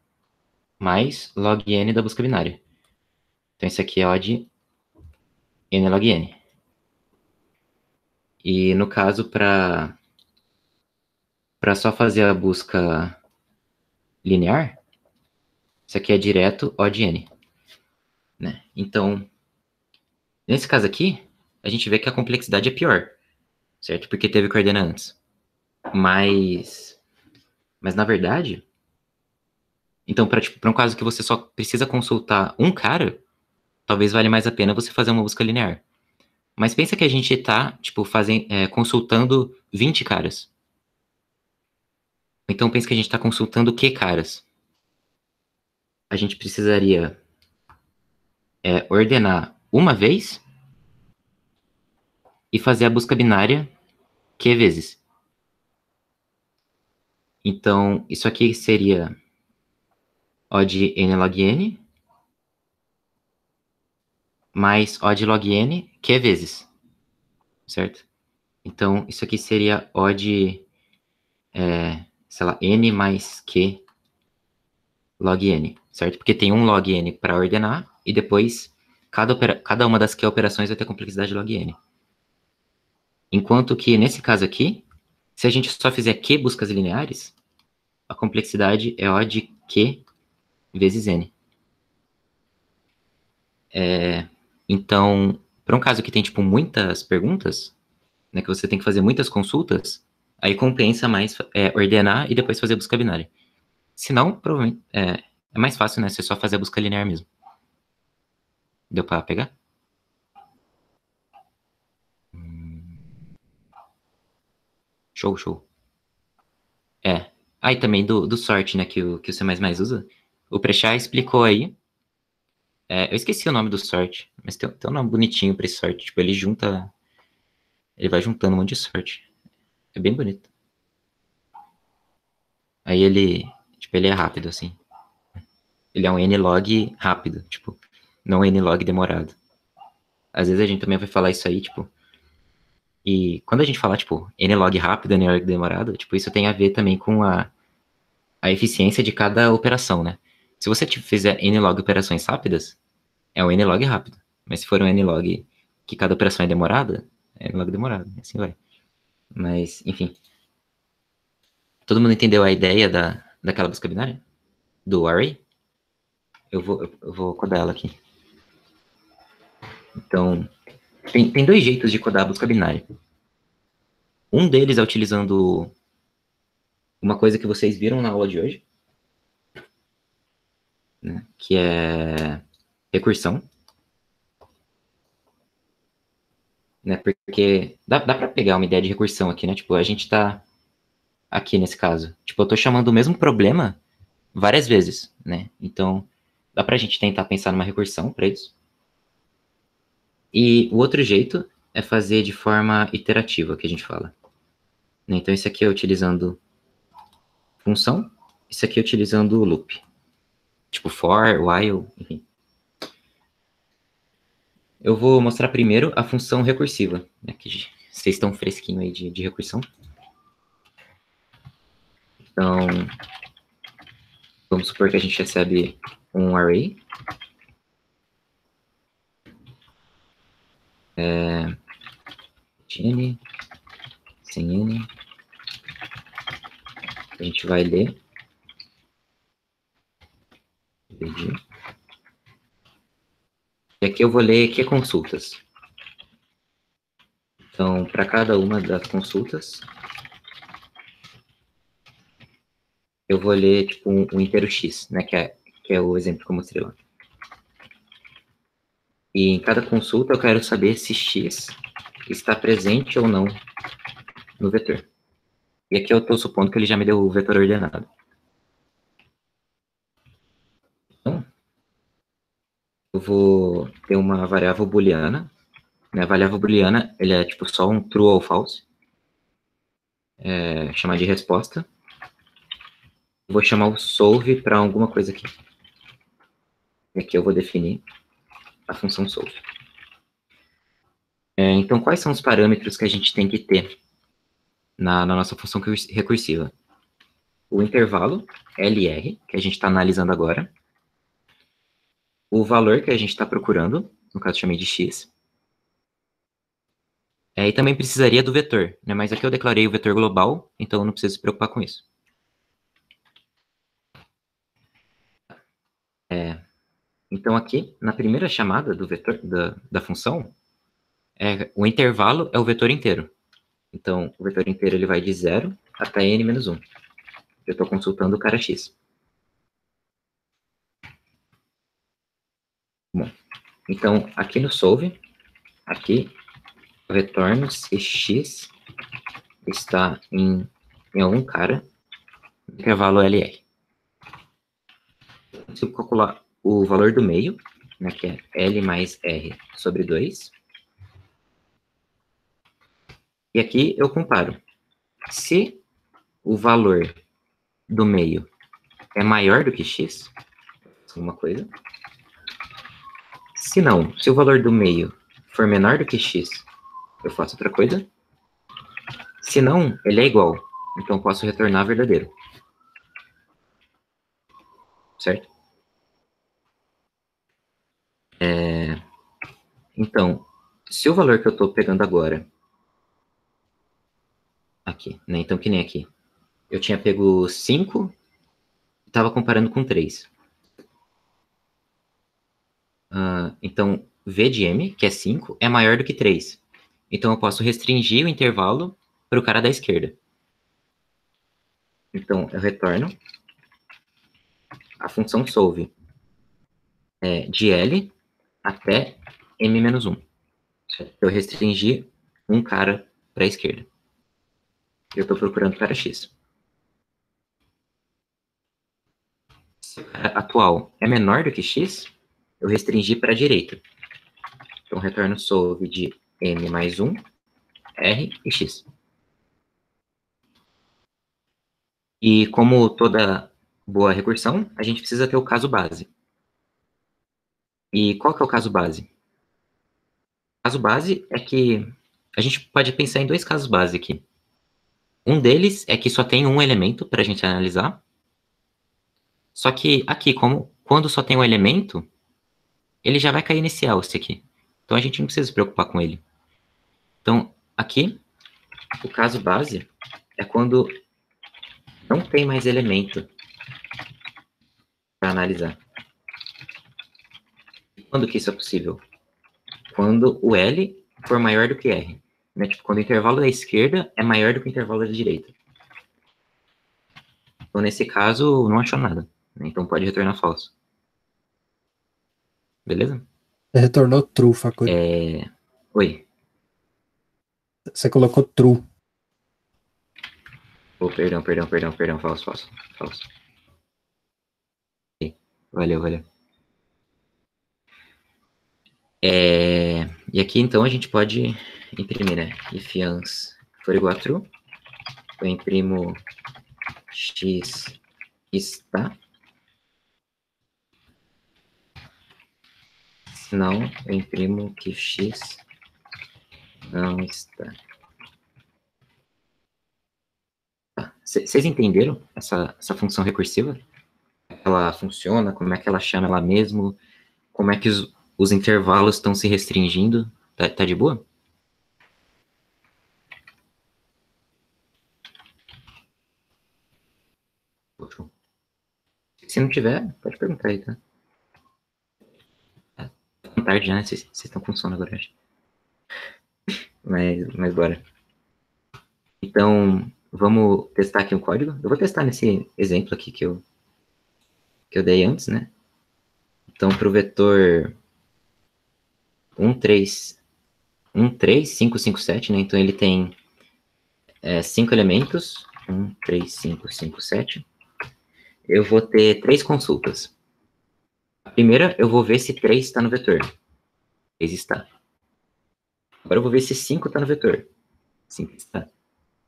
mais log n da busca binária. Então, esse aqui é O de n log n. E, no caso, para só fazer a busca linear, isso aqui é direto O de n. Né? Então, nesse caso aqui, a gente vê que a complexidade é pior, certo? Porque teve que ordenar antes. Mas na verdade, então, para um caso que você só precisa consultar um cara, talvez valha mais a pena você fazer uma busca linear. Mas pensa que a gente está, tipo, consultando 20 caras. Então, pensa que a gente está consultando que caras? A gente precisaria ordenar uma vez e fazer a busca binária que vezes. Então, isso aqui seria O de n log n mais O de log n que vezes, certo? Então, isso aqui seria O de, sei lá, n mais q log n, certo? Porque tem um log n para ordenar e depois cada uma das q operações vai ter complexidade log n. Enquanto que, nesse caso aqui, se a gente só fizer q buscas lineares, a complexidade é O de q vezes n. Então, para um caso que tem, tipo, muitas perguntas, né, que você tem que fazer muitas consultas, aí compensa mais ordenar e depois fazer a busca binária. Se não, provavelmente é mais fácil, né, você só fazer a busca linear mesmo. Deu para pegar? Show. Aí também do sort, né, que o C++ usa. O Prechá explicou aí. Eu esqueci o nome do sort, mas tem um nome bonitinho para esse sort. Tipo, ele vai juntando um monte de sort. É bem bonito. Aí ele é rápido, assim. Ele é um nlog rápido, tipo, não um nlog demorado. Às vezes a gente também vai falar isso aí, tipo, e quando a gente falar, tipo, nlog rápido, nlog demorado, tipo, isso tem a ver também com a eficiência de cada operação, né? Se você fizer nlog operações rápidas, é um nlog rápido. Mas se for um nlog que cada operação é demorada, é nlog demorado, assim vai. Mas, enfim. Todo mundo entendeu a ideia daquela busca binária? Do array? Eu vou codar ela aqui. Então, tem dois jeitos de codar a busca binária. Um deles é utilizando uma coisa que vocês viram na aula de hoje, né, que é recursão. Né, porque dá para pegar uma ideia de recursão aqui, né? Tipo, a gente está aqui nesse caso. Tipo, eu estou chamando o mesmo problema várias vezes, né? Então, dá para a gente tentar pensar numa recursão para isso. E o outro jeito é fazer de forma iterativa, que a gente fala. Então, esse aqui é utilizando função, esse aqui é utilizando loop. Tipo for, while, enfim. Eu vou mostrar primeiro a função recursiva, né, que vocês estão fresquinho aí de recursão. Então, vamos supor que a gente recebe um array. De n, sem n. A gente vai ler. E aqui eu vou ler que consultas. Então, para cada uma das consultas, eu vou ler tipo um inteiro x, né, que é o exemplo que eu mostrei lá. E em cada consulta eu quero saber se x está presente ou não no vetor. E aqui eu estou supondo que ele já me deu o vetor ordenado. Então, eu vou ter uma variável booleana. A variável booleana, ele é tipo só um true ou false. Chamar de resposta. Vou chamar o solve para alguma coisa aqui. E aqui eu vou definir a função solve. Então, quais são os parâmetros que a gente tem que ter na nossa função recursiva? O intervalo LR, que a gente está analisando agora. O valor que a gente está procurando, no caso chamei de x. E também precisaria do vetor, né? Mas aqui eu declarei o vetor global, então eu não preciso se preocupar com isso. Então aqui, na primeira chamada do vetor da função, o intervalo é o vetor inteiro. Então, o vetor inteiro ele vai de 0 até n menos 1. Eu estou consultando o cara x. Bom, então, aqui no solve, aqui eu retorno se x está em algum cara, intervalo LR. Se eu calcular o valor do meio, né, que é L mais R sobre 2, e aqui eu comparo. Se o valor do meio é maior do que x, alguma coisa. Se não, se o valor do meio for menor do que x, eu faço outra coisa. Se não, ele é igual. Então, eu posso retornar verdadeiro. Certo? Então, se o valor que eu estou pegando agora... Aqui, né? Então, que nem aqui. Eu tinha pego 5 e estava comparando com 3. Então, V de M, que é 5, é maior do que 3. Então, eu posso restringir o intervalo para o cara da esquerda. Então, eu retorno a função solve de L até M menos 1. Eu restringi um cara para a esquerda. Eu estou procurando o cara X. Se o cara atual é menor do que X, eu restringi para a direita. Então, retorno solve de M mais 1, R e X. E como toda boa recursão, a gente precisa ter o caso base. E qual que é o caso base? O caso base é que a gente pode pensar em 2 casos base aqui. Um deles é que só tem um elemento para a gente analisar. Só que aqui, quando só tem um elemento, ele já vai cair nesse else aqui. Então a gente não precisa se preocupar com ele. Então, aqui, o caso base é quando não tem mais elemento para analisar. E quando que isso é possível? Quando o L for maior do que R. Né? Tipo, quando o intervalo da esquerda é maior do que o intervalo da direita. Então, nesse caso, não achou nada. Né? Então, pode retornar falso. Beleza? Você retornou true, Facuri. Oi. Você colocou true. Oh, perdão. Falso. Valeu. E aqui, então, a gente pode imprimir, né? If ans for igual a true, eu imprimo x está. Se não, eu imprimo que x não está. Tá. Vocês entenderam essa função recursiva? Como ela funciona, como é que ela chama ela mesmo, como é que os intervalos estão se restringindo? Tá de boa? Se não tiver, pode perguntar aí, tá? Tá tarde, né? Vocês estão com sono agora, acho. Mas bora. Então, vamos testar aqui o código. Eu vou testar nesse exemplo aqui que eu dei antes, né? Então, para o vetor 13557, né? Então, ele tem 5 elementos. 1, 3, 5, 5, 7. Eu vou ter 3 consultas. A primeira, eu vou ver se 3 está no vetor. 3 está. Agora eu vou ver se 5 está no vetor. 5 está.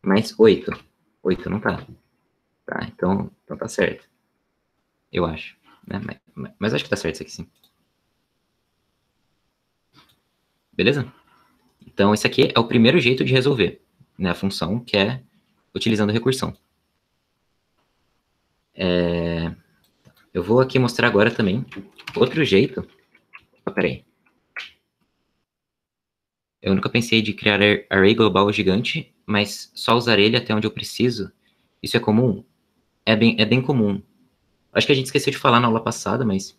Mais 8. 8 não está. Tá, então tá certo. Eu acho. Né? Mas acho que tá certo isso aqui sim. Beleza? Então, esse aqui é o primeiro jeito de resolver, né, a função, que é utilizando recursão. Eu vou aqui mostrar agora também outro jeito. Peraí. Eu nunca pensei de criar array global gigante, mas só usar ele até onde eu preciso. Isso é comum? É bem comum. Acho que a gente esqueceu de falar na aula passada, mas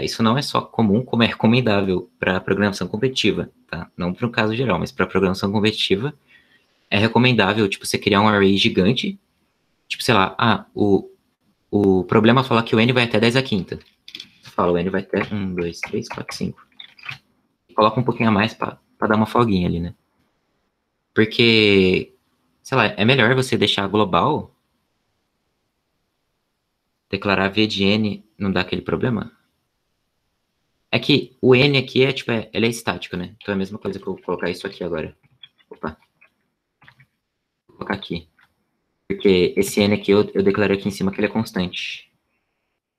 isso não é só comum, como é recomendável para programação competitiva, tá? Não para um caso geral, mas para programação competitiva é recomendável, tipo, você criar um array gigante, tipo, sei lá, o problema fala que o n vai até 10 à quinta. Você fala, o n vai até 1, 2, 3, 4, 5. Coloca um pouquinho a mais para dar uma folguinha ali, né? Porque, sei lá, é melhor você deixar global, declarar v de n, não dá aquele problema? É que o n aqui tipo, ele é estático, né? Então é a mesma coisa que eu vou colocar isso aqui agora. Opa. Vou colocar aqui. Porque esse n aqui eu declarei aqui em cima que ele é constante.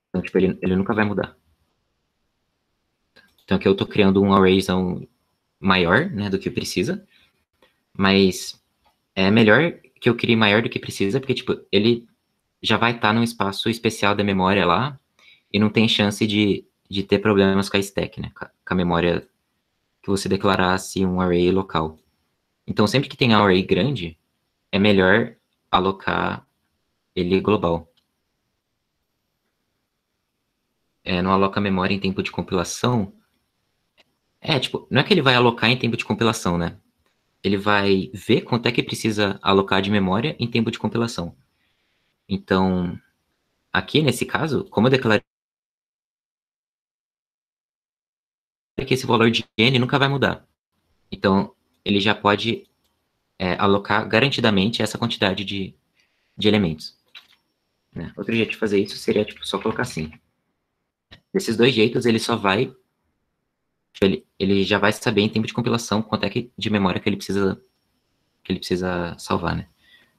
Então, tipo, ele nunca vai mudar. Então aqui eu tô criando um arrayzão maior, né, do que precisa. Mas é melhor que eu crie maior do que precisa, porque, tipo, ele já vai estar num espaço especial da memória lá e não tem chance de ter problemas com a stack, né, com a memória que você declarasse um array local. Então, sempre que tem um array grande, é melhor alocar ele global. Não aloca memória em tempo de compilação. Tipo, não é que ele vai alocar em tempo de compilação, né? Ele vai ver quanto é que precisa alocar de memória em tempo de compilação. Então, aqui nesse caso, como eu declarei que esse valor de n nunca vai mudar. Então, ele já pode alocar garantidamente essa quantidade de elementos. Né? Outro jeito de fazer isso seria tipo, só colocar assim. Desses dois jeitos, ele só vai... Ele já vai saber em tempo de compilação quanto é de memória que ele precisa salvar, né?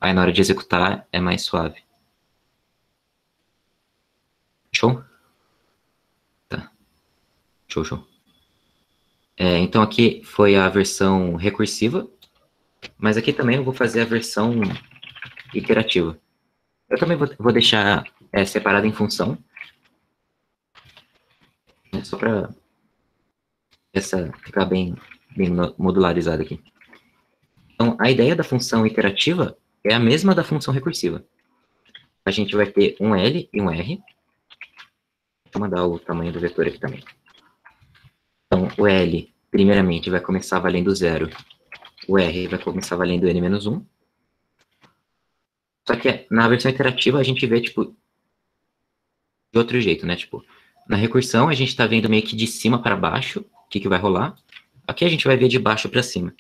Aí na hora de executar é mais suave. Show? Tá. Show. Então aqui foi a versão recursiva, mas aqui também eu vou fazer a versão iterativa. Eu também vou deixar separado em função, né, só para ficar bem modularizado aqui. Então, a ideia da função iterativa é a mesma da função recursiva. A gente vai ter um L e um R. Deixa eu mandar o tamanho do vetor aqui também. Então, o L, primeiramente, vai começar valendo 0. O R vai começar valendo n-1. Só que na versão iterativa a gente vê, tipo, de outro jeito, né? Tipo, na recursão a gente está vendo meio que de cima para baixo o que vai rolar. Aqui a gente vai ver de baixo para cima.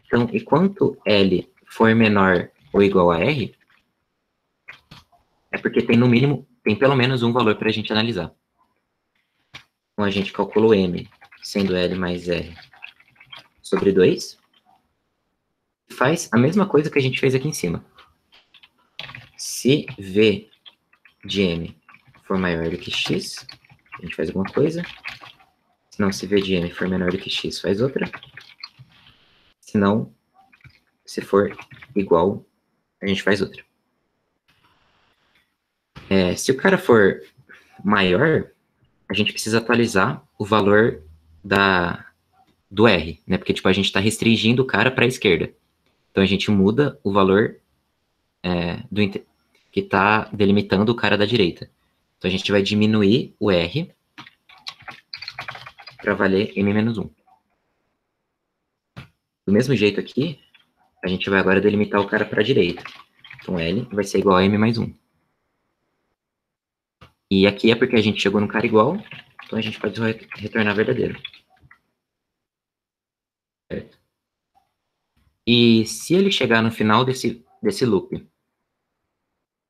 Então, enquanto L for menor ou igual a R, é porque tem pelo menos um valor para a gente analisar. Então, a gente calculou M, sendo L mais R sobre 2. Faz a mesma coisa que a gente fez aqui em cima. Se V de M for maior do que X, a gente faz alguma coisa. Se não, se V de M for menor do que X, faz outra. Se não, se for igual, a gente faz outra. Se o cara for maior, a gente precisa atualizar o valor do R, né? Porque, tipo, a gente está restringindo o cara para a esquerda. Então, a gente muda o valor que está delimitando o cara da direita. Então, a gente vai diminuir o R para valer M-1. Do mesmo jeito aqui, a gente vai agora delimitar o cara para a direita. Então, L vai ser igual a M mais 1. E aqui é porque a gente chegou no cara igual, então a gente pode retornar verdadeiro. Certo? E se ele chegar no final desse loop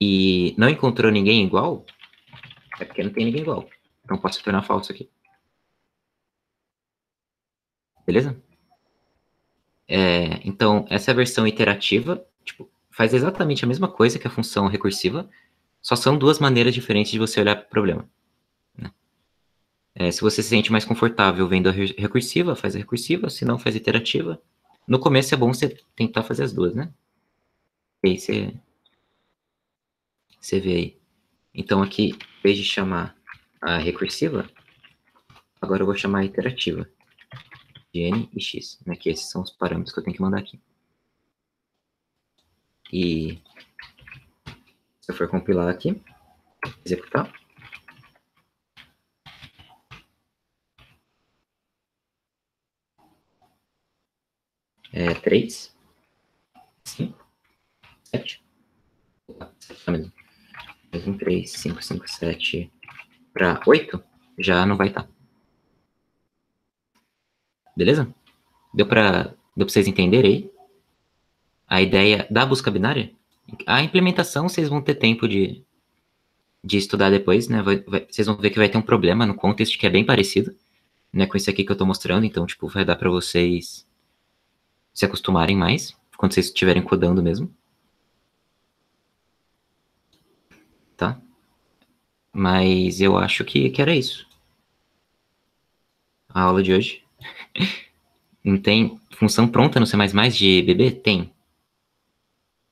e não encontrou ninguém igual, é porque não tem ninguém igual. Então pode se tornar falso aqui. Beleza? Então, essa é a versão iterativa. Tipo, faz exatamente a mesma coisa que a função recursiva, só são duas maneiras diferentes de você olhar para o problema. Né? Se você se sente mais confortável vendo a recursiva, faz a recursiva, se não, faz a iterativa. No começo é bom você tentar fazer as duas, né? E aí você vê aí. Então aqui, em vez de chamar a recursiva, agora eu vou chamar a iterativa. De n e x, né? Que esses são os parâmetros que eu tenho que mandar aqui. E se eu for compilar aqui, executar, é 3, 5, 7. Opa, 7 tá mesmo. 1, 3, 5, 5, 7 para 8, já não vai estar. Beleza? Deu para vocês entenderem aí? A ideia da busca binária? A implementação vocês vão ter tempo de estudar depois, né? Vocês vão ver que vai ter um problema no contexto que é bem parecido, né, com esse aqui que eu tô mostrando. Então, tipo, vai dar para vocês se acostumarem mais quando vocês estiverem codando mesmo. Tá? Mas eu acho que era isso. A aula de hoje. Não tem função pronta no C++ de bebê? Tem.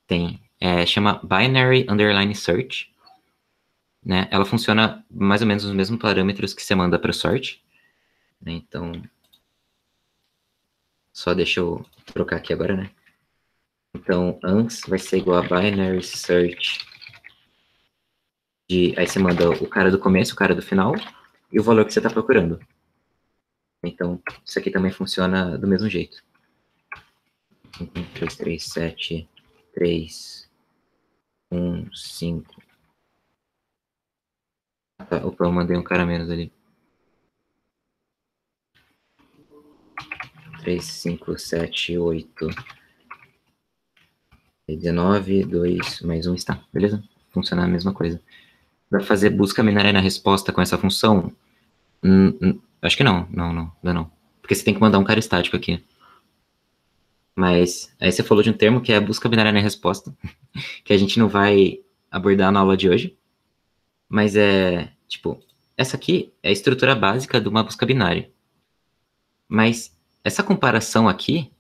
Tem. Chama Binary Underline Search. Né? Ela funciona mais ou menos nos mesmos parâmetros que você manda para sort. Né? Então, só deixa eu trocar aqui agora, né? Então, ans vai ser igual a binary search aí você manda o cara do começo, o cara do final e o valor que você está procurando. Então, isso aqui também funciona do mesmo jeito. 3, 3, 7, 3, 1, 5. Opa, eu mandei um cara menos ali. 3, 5, 7, 8, 19, 2, mais 1 está. Beleza? Funciona a mesma coisa. Vai fazer busca binária na resposta com essa função? Acho que não. Não. Porque você tem que mandar um cara estático aqui. Mas aí você falou de um termo que é a busca binária na resposta, que a gente não vai abordar na aula de hoje. Mas tipo, essa aqui é a estrutura básica de uma busca binária. Mas essa comparação aqui,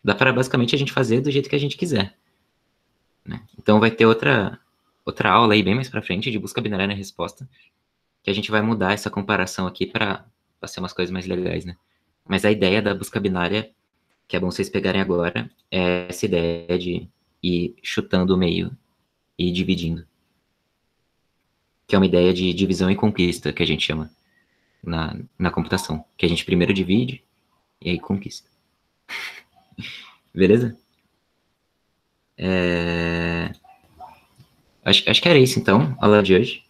dá para basicamente a gente fazer do jeito que a gente quiser. Né? Então vai ter outra aula aí bem mais para frente de busca binária na resposta, que a gente vai mudar essa comparação aqui para ser umas coisas mais legais, né? Mas a ideia da busca binária, que é bom vocês pegarem agora, é essa ideia de ir chutando o meio e dividindo. Que é uma ideia de divisão e conquista, que a gente chama na computação. Que a gente primeiro divide e aí conquista. Beleza? Acho que era isso, então, a aula de hoje.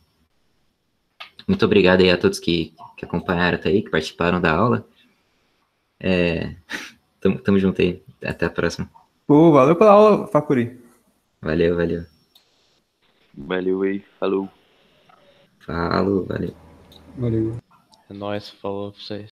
Muito obrigado aí a todos que acompanharam até aí, que participaram da aula. Tamo junto aí. Até a próxima. Pô, valeu pela aula, Facuri. Valeu. Valeu aí, falou. Falou, valeu. Valeu. É nóis, falou pra vocês.